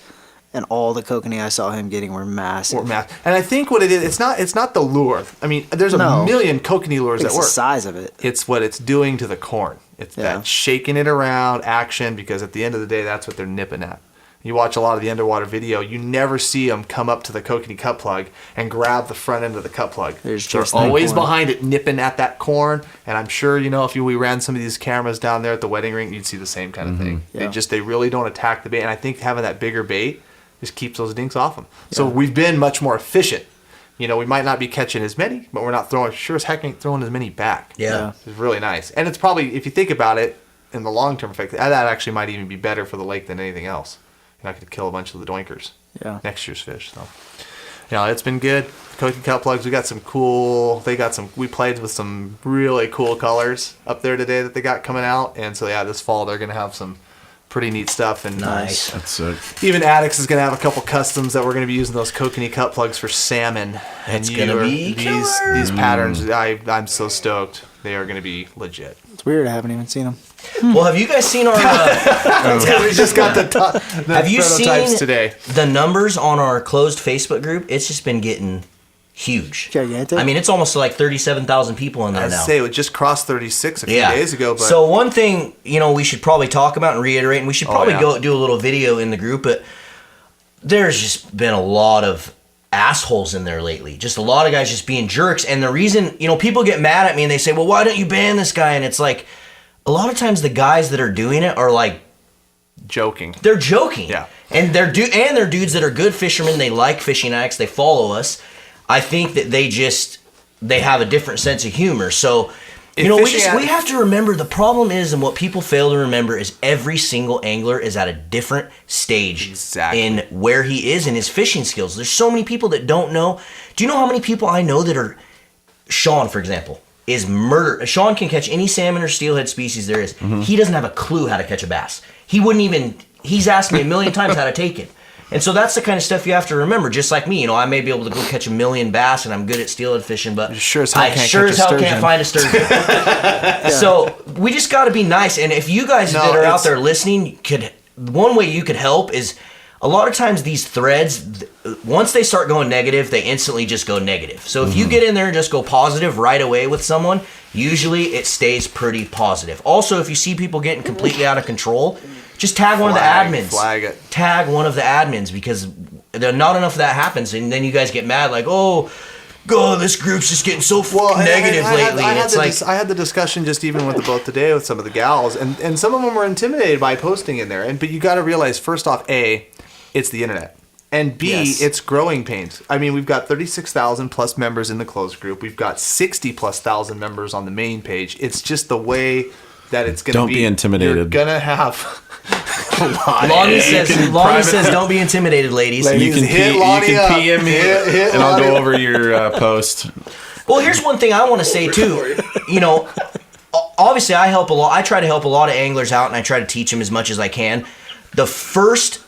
And all the kokanee I saw him getting were massive. And I think what it is, it's not the lure. I mean, there's a million kokanee lures that It's work. the size of it. It's what it's doing to the corn. It's that shaking it around action, because at the end of the day, that's what they're nipping at. You watch a lot of the underwater video, you never see them come up to the kokanee cut plug and grab the front end of the cut plug. They're always corn. behind it, nipping at that corn. And I'm sure, if we ran some of these cameras down there at the wedding ring, you'd see the same kind of thing. Yeah. They really don't attack the bait. And I think having that bigger bait just keeps those dinks off them. So we've been much more efficient. We might not be catching as many, but we're not sure as heck ain't throwing as many back. Yeah. It's really nice. And it's probably, if you think about it, in the long-term effect, that actually might even be better for the lake than anything else. You're not going to kill a bunch of the doinkers. Yeah. Next year's fish. So, it's been good. Kokanee cut plugs, we played with some really cool colors up there today that they got coming out. And so, this fall they're going to have some pretty neat stuff. And Nice. That's sick. even Addicts is going to have a couple customs that we're going to be using those kokanee cut plugs for salmon. That's gonna be these patterns. I'm so stoked. They are going to be legit. It's weird. I haven't even seen them. Well, have you guys seen our? We just got the Have you prototypes seen today. the numbers on our closed Facebook group? It's just been getting huge. Gigantic. I mean, it's almost like 37,000 people in there I'd now. say it just crossed 36 a few days ago. But So one thing, we should probably talk about and reiterate, and we should probably yeah. go do a little video in the group, but there's just been a lot of assholes in there lately. Just a lot of guys just being jerks. And the reason, people get mad at me and they say, well, why don't you ban this guy? And it's like, a lot of times the guys that are doing it are like, joking. they're joking. Yeah. And they're dudes that are good fishermen. They like fishing Addicts. They follow us. I think that they have a different sense of humor. So You know, we have to remember the problem is, and what people fail to remember is every single angler is at a different stage in where he is in his fishing skills. There's so many people that don't know. Do you know how many people I know that are, Sean, for example, is murder. Sean can catch any salmon or steelhead species there is. He doesn't have a clue how to catch a bass. He wouldn't even, he's asked me a million times how to take it. And so that's the kind of stuff you have to remember. Just like me, you know, I may be able to go catch a million bass, and I'm good at steelhead fishing, but I sure as hell can't find a sturgeon. So we just got to be nice. And if you guys that are out there listening, one way you could help is a lot of times these threads, once they start going negative, they instantly just go negative. So if you get in there and just go positive right away with someone, usually it stays pretty positive. Also, if you see people getting completely out of control, just tag one of the admins. Flag it. Tag one of the admins, because not enough of that happens, and then you guys get mad like, oh, God, this group's just getting so negative lately. I had the discussion just even with the boat today with some of the gals, and some of them were intimidated by posting in there. But you got to realize, first off, A, it's the internet. And B, it's growing pains. I mean, we've got 36,000 plus members in the closed group. We've got 60 plus thousand members on the main page. It's just the way that it's going to be. Don't be intimidated. You're going to have... Lonnie says, don't be intimidated, ladies. You can PM me, and I'll go over your post. Well, here's one thing I want to say, too. You know, obviously, I help a lot. I try to help a lot of anglers out, and I try to teach them as much as I can. The first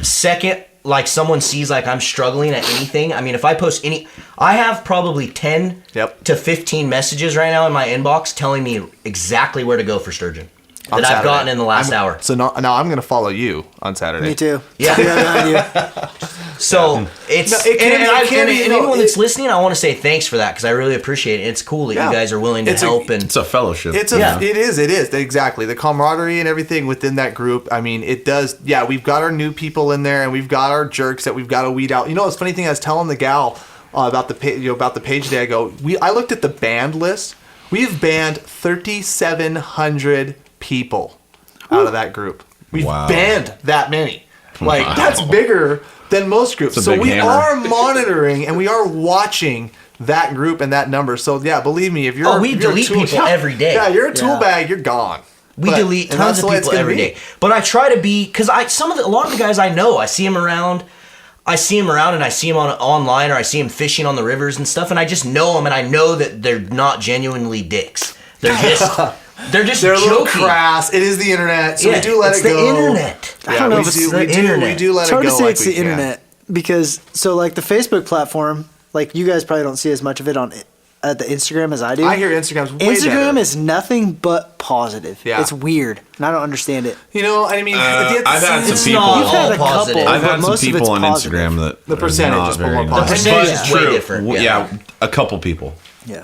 second, like, someone sees, like, I'm struggling at anything, I mean, if I post I have probably 10 to 15 messages right now in my inbox telling me exactly where to go for sturgeon. That I've gotten in the last hour. So now I'm going to follow you on Saturday. Me too. Yeah. So it's and anyone that's listening, I want to say thanks for that, because I really appreciate it. It's cool that you guys are willing to help. It's a fellowship. It is exactly the camaraderie and everything within that group. I mean, it does. Yeah, we've got our new people in there, and we've got our jerks that we've got to weed out. You know, it's funny thing. I was telling the gal about the page today. I go, I looked at the banned list. We've banned 3,700 people out of that group. We've banned that many. Like, that's bigger than most groups. So we are monitoring and we are watching that group and that number. So yeah, believe me, if you're we delete people every day. Yeah, you're a tool bag, you're gone. We delete tons of people every day. But I try to be, because a lot of the guys I know, I see them around and I see them online, or I see them fishing on the rivers and stuff, and I just know them, and I know that they're not genuinely dicks. They're just a little joking. crass. It is the internet, so we do let it go. It's the internet. I don't know if it's the internet. We do let it It's go. hard to say it's the internet, because like the Facebook platform, like you guys probably don't see as much of it on the Instagram as I do. I hear Instagram is nothing but positive. Yeah. It's weird, and I don't understand it. You know, I mean, I've had some people. I've had some people on Instagram that the percentage is more positive. The percentage is way different. Yeah, a couple people.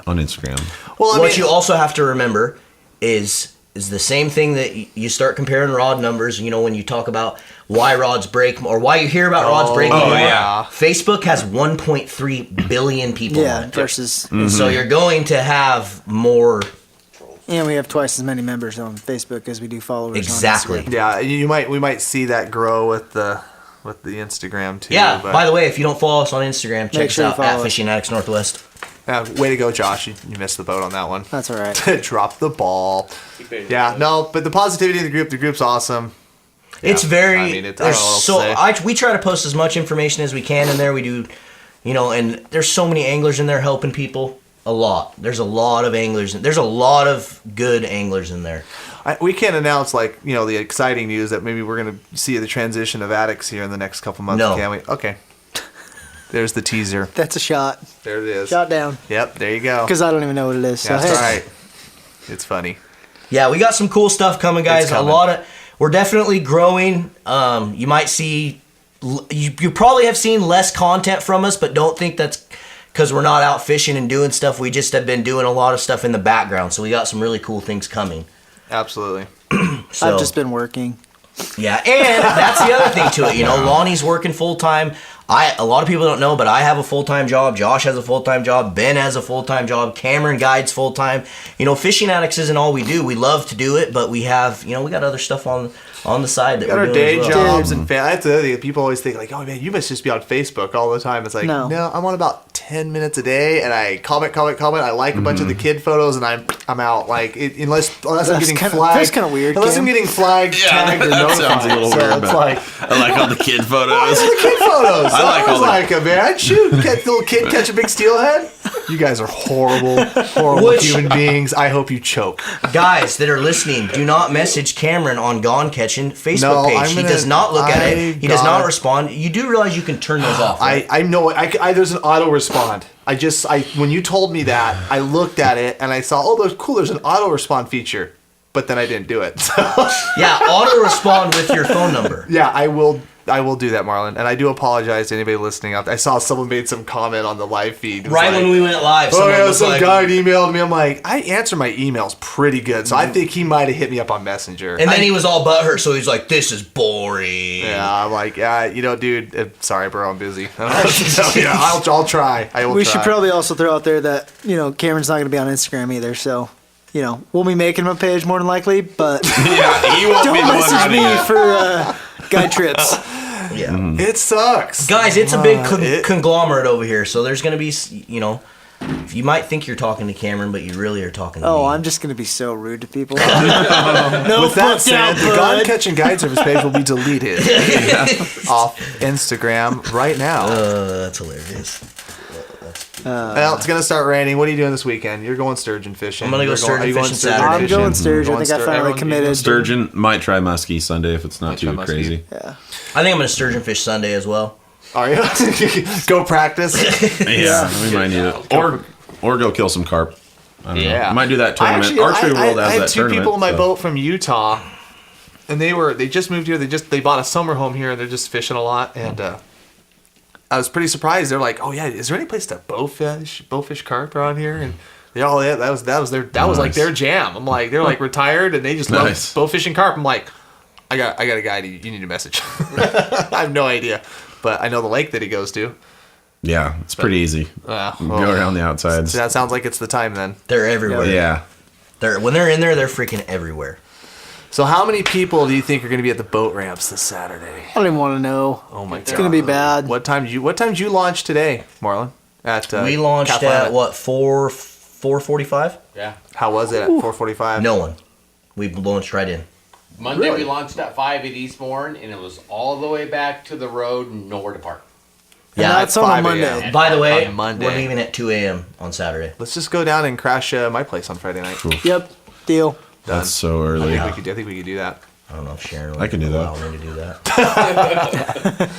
On Instagram. Well, what you also have to remember is the same thing that you start comparing rod numbers. You know, when you talk about why rods break, or why you hear about rods breaking more. Facebook has 1.3 billion people on it. Versus. So you're going to have more. And we have twice as many members on Facebook as we do followers. Exactly. On Instagram. Yeah, we might see that grow with the Instagram too. Yeah. By the way, if you don't follow us on Instagram, check us out at Fishing Addicts Northwest. Way to go, Josh. You missed the boat on that one. That's all right. Drop the ball. Yeah, no, but the positivity of the group's awesome. It's very, we try to post as much information as we can in there. We do, and there's so many anglers in there helping people. A lot. There's a lot of anglers. There's a lot of good anglers in there. We can't announce, the exciting news that maybe we're going to see the transition of Addicts here in the next couple months, can we? Okay. There's the teaser. That's a shot. There it is. Shot down. Yep, there you go. Because I don't even know what it is. So that's right. It's funny. Yeah, we got some cool stuff coming, guys. We're definitely growing. You might see, you probably have seen less content from us, but don't think that's because we're not out fishing and doing stuff. We just have been doing a lot of stuff in the background. So we got some really cool things coming. Absolutely. I've just been working. Yeah, and that's the other thing to it. Lonnie's working full time. A lot of people don't know, but I have a full-time job. Josh has a full-time job. Ben has a full-time job. Cameron guides full-time. Fishing Addicts isn't all we do. We love to do it, but we have, we got other stuff on the side that got we're our doing day as well. jobs and that's the other thing. People always think like, oh man, you must just be on Facebook all the time. It's like, no, I'm on about 10 minutes a day, and I comment. I like a bunch of the kid photos, and I'm out. Like unless I'm getting flagged. That's kind of weird. Unless I'm getting flagged, tagged, or notified. Sounds a little so weird. it's like, I like all the kid photos. the kid photos. I like all the- like a man. Shoot, little kid catch a big steelhead. You guys are horrible human beings. I hope you choke. Guys that are listening, do not message Cameron on Gone Catching Facebook No, page. He does not look at it. He does not respond. You do realize you can turn those off, right? I know it. There's an auto respond. When you told me that, I looked at it and I saw, there's an auto respond feature, but then I didn't do it. So, Yeah, auto respond with your phone number. yeah, I will do that, Marlon, and I do apologize to anybody listening out there. I saw someone made some comment on the live feed. It was Right when we went live, oh someone yeah, was some like, guy emailed me. I'm like, I answer my emails pretty good, so I think he might have hit me up on Messenger. and then he was all butthurt, so he's like, "This is boring." Yeah, I'm like, dude, sorry, bro, I'm busy. I'll try. I will We try. should probably also throw out there that Cameron's not going to be on Instagram either, so we'll be making him a page more than likely, but Yeah, he won't don't be the one message running me it. for guide trips. Yeah. It sucks. Guys, it's a big conglomerate over here, so there's going to be, you might think you're talking to Cameron, but you really are talking to me. Oh, I'm just going to be so rude to people. No, With that fuck said, that, the bud. Gone Catching Guide Service page will be deleted off Instagram right now. That's hilarious. Well, it's gonna start raining. What are you doing this weekend? You're going sturgeon fishing. I'm gonna go You're sturgeon are you going fishing sturgeon Saturday. I'm fishing? going Sturgeon. I think I Going finally everyone- committed. Sturgeon might try muskie Sunday if it's not too try muskie. crazy. Yeah. I think I'm going to sturgeon fish Sunday as well. Are you? Go practice. Yeah, we might need it. Or go kill some carp. I don't know. Might do that tournament. Archery World I has had that two tournament. people in my so. boat from Utah, and they just moved here. They bought a summer home here, and they're just fishing a lot. And I was pretty surprised. They're like, "Oh yeah, is there any place to bowfish carp around here?" And that was like their jam. I'm like, they're like retired, and they just Nice. love bowfishing carp. I'm like, I got a guy. You need to message. I have no idea, but I know the lake that he goes to. Yeah, it's pretty easy. Well, Go around the outsides. So that sounds like it's the time then. They're everywhere. Yeah. When they're in there, they're freaking everywhere. So how many people do you think are going to be at the boat ramps this Saturday? I don't even want to know. Oh my god, It's going to be bad. What time did you launch today, Marlon? At We launched Cap at Island? what, 4:45? Yeah. How was it at 4:45? No one. We launched right in. Monday Really? we launched at 5 at Eastbourne, and it was all the way back to the road, nowhere to park. And Yeah, that's on a 5 Monday. a.m. By the way, On Monday. we're leaving at 2 a.m. on Saturday. Let's just go down and crash my place on Friday night. Yep. Deal. That's so early. I think we could do that. I don't know if Sharon I can do that. allow me to do that.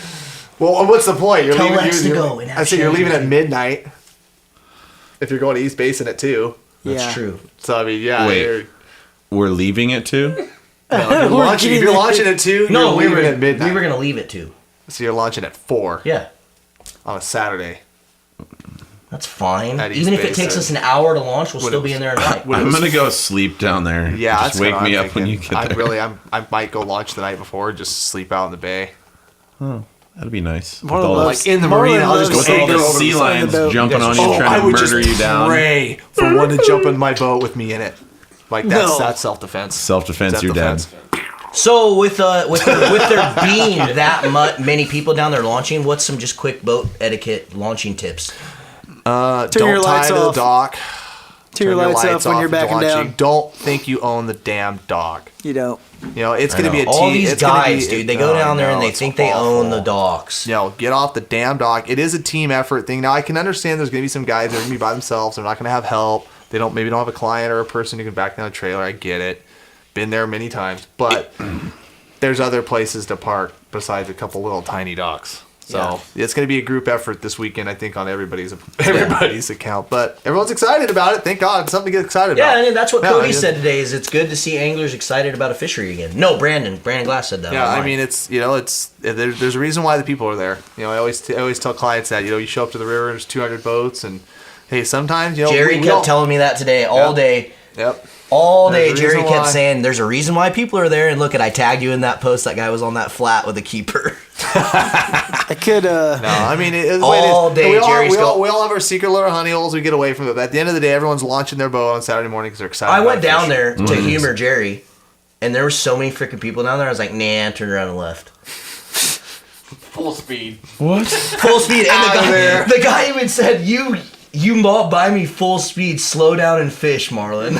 Well, what's the point? You're Tell leaving. Lex to go and have I said you're Sharon leaving at do it. midnight. If you're going to East Basin at 2, That's Yeah. true. so I mean, yeah. Wait. We're leaving it too? If you're launching at 2, No, you're we leaving were at midnight. we were gonna leave it too. So you're launching at 4 Yeah, on a Saturday. that's fine. At East Even if it Basin. takes us an hour to launch, we'll still be in there at night. When it I'm was- gonna go sleep down there. Yeah, just that's wake kinda me what up I'm when you thinking. get there. I might go launch the night before, just sleep out in the bay. That'd be nice. With Marlon all loves- Like in the Marlon marina, I'll just go loves with all anchor the over sea the side of lions the boat. jumping on you, Oh, trying I to would murder just you down. pray for one to jump in my boat with me in it. Like No. that's self-defense. Self-defense, your dad. So with there being that many people down there launching, what's some just quick boat etiquette launching tips? Turn Don't your tie lights to the off. dock. Turn your lights off when you're backing launching. down. Don't think you own the damn dock. You don't. You know it's going to be a team. All these it's gonna guys, be, dude, they go down there and they it's think they own the awful. docks. Get off the damn dock. It is a team effort thing. Now I can understand there's going to be some guys that are going to be by themselves. They're not going to have help. They maybe don't have a client or a person who can back down a trailer. I get it. Been there many times, but there's other places to park besides a couple little tiny docks. So it's going to be a group effort this weekend, I think, on everybody's account. But everyone's excited about it. Thank God, it's something to get excited about. Yeah, and that's what Yeah, Cody I mean, said today. Is it's good to see anglers excited about a fishery again. No, Brandon Glass said that. Yeah, I online. mean, it's there's a reason why the people are there. I always tell clients that you show up to the river, there's 200 boats, and hey, sometimes Jerry kept telling me that today all day. Yep. All There's day, a Jerry reason kept why. saying, "There's a reason why people are there." And look, I tagged you in that post. That guy was on that flat with a keeper. I could. No, I mean, it is All what it is. day, We all, Jerry's we, all, go- we all have our secret little honey holes we get away from it. But at the end of the day, everyone's launching their boat on Saturday morning because they're excited. I about went down fishing. there to humor Jerry, and there were so many freaking people down there. I was like, nah, turned around and left. Full speed. What? Full speed, and Out of there. the guy even said, "You mob by me full speed, slow down and fish, Marlon."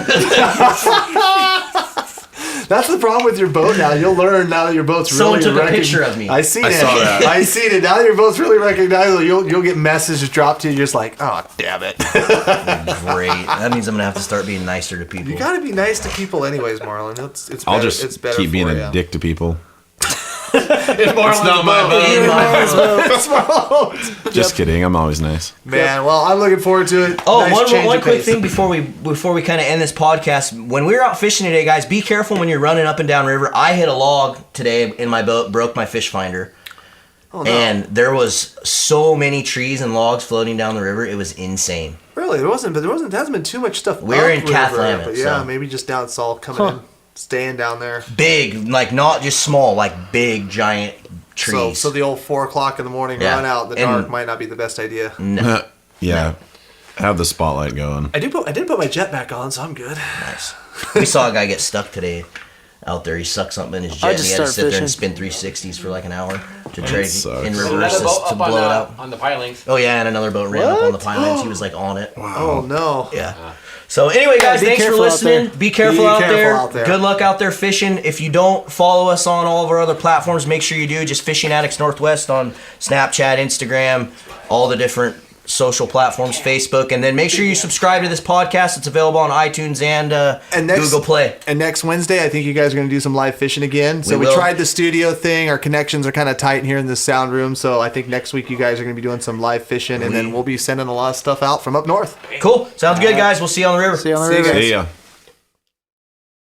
That's the problem with your boat now. You'll learn now that your boat's Someone really took a picture of me. I seen I it. saw that. I seen it. Now that your boat's really recognizable, you'll get messages dropped to you. You're just like, oh, damn it. Great. That means I'm gonna have to start being nicer to people. You got to be nice to people, anyways, Marlon. It's better. I'll just it's better keep being for a you. dick to people. It's not my boat. That's Marlon. Just kidding. I'm always nice. Man, well, I'm looking forward to it. Oh, Nice change one of quick pace. thing before we kind of end this podcast. When we were out fishing today, guys, be careful when you're running up and down river. I hit a log today in my boat, broke my fish finder, Oh, no. and there was so many trees and logs floating down the river. It was insane. Really, there hasn't been too much stuff. We're in upriver, Cathlamet, but yeah, so- maybe just down south coming in, staying down there. Big, like not just small, like big, giant trees. So the old 4 o'clock in the morning Yeah. run out in the And- dark might not be the best idea. Yeah. Have the spotlight going. I did put my jet back on, so I'm good. Nice. We saw a guy get stuck today out there. He sucked something in his jet. I And just he had to start sit there and fishing. spin 360s for like an hour to try to sucks. in Another reverse boat to up blow it out. on the pilings. Oh yeah, and another boat ran up on the pilings. He was like on it. Oh no. Yeah. So anyway, guys, be thanks for careful out listening. there. Be careful, Be out, careful there. out there. Good luck out there fishing. If you don't follow us on all of our other platforms, make sure you do. Just Fishing Addicts Northwest on Snapchat, Instagram, all the different social platforms, Facebook, and then make sure you subscribe to this podcast. It's available on iTunes and Google Play. And next Wednesday, I think you guys are going to do some live fishing again. So we will. tried the studio thing. Our connections are kind of tight here in this sound room. So I think next week you guys are going to be doing some live fishing, and then we'll be sending a lot of stuff out from up north. Cool. Sounds good, guys. We'll see you on the river. See you on the See you river. guys. See ya.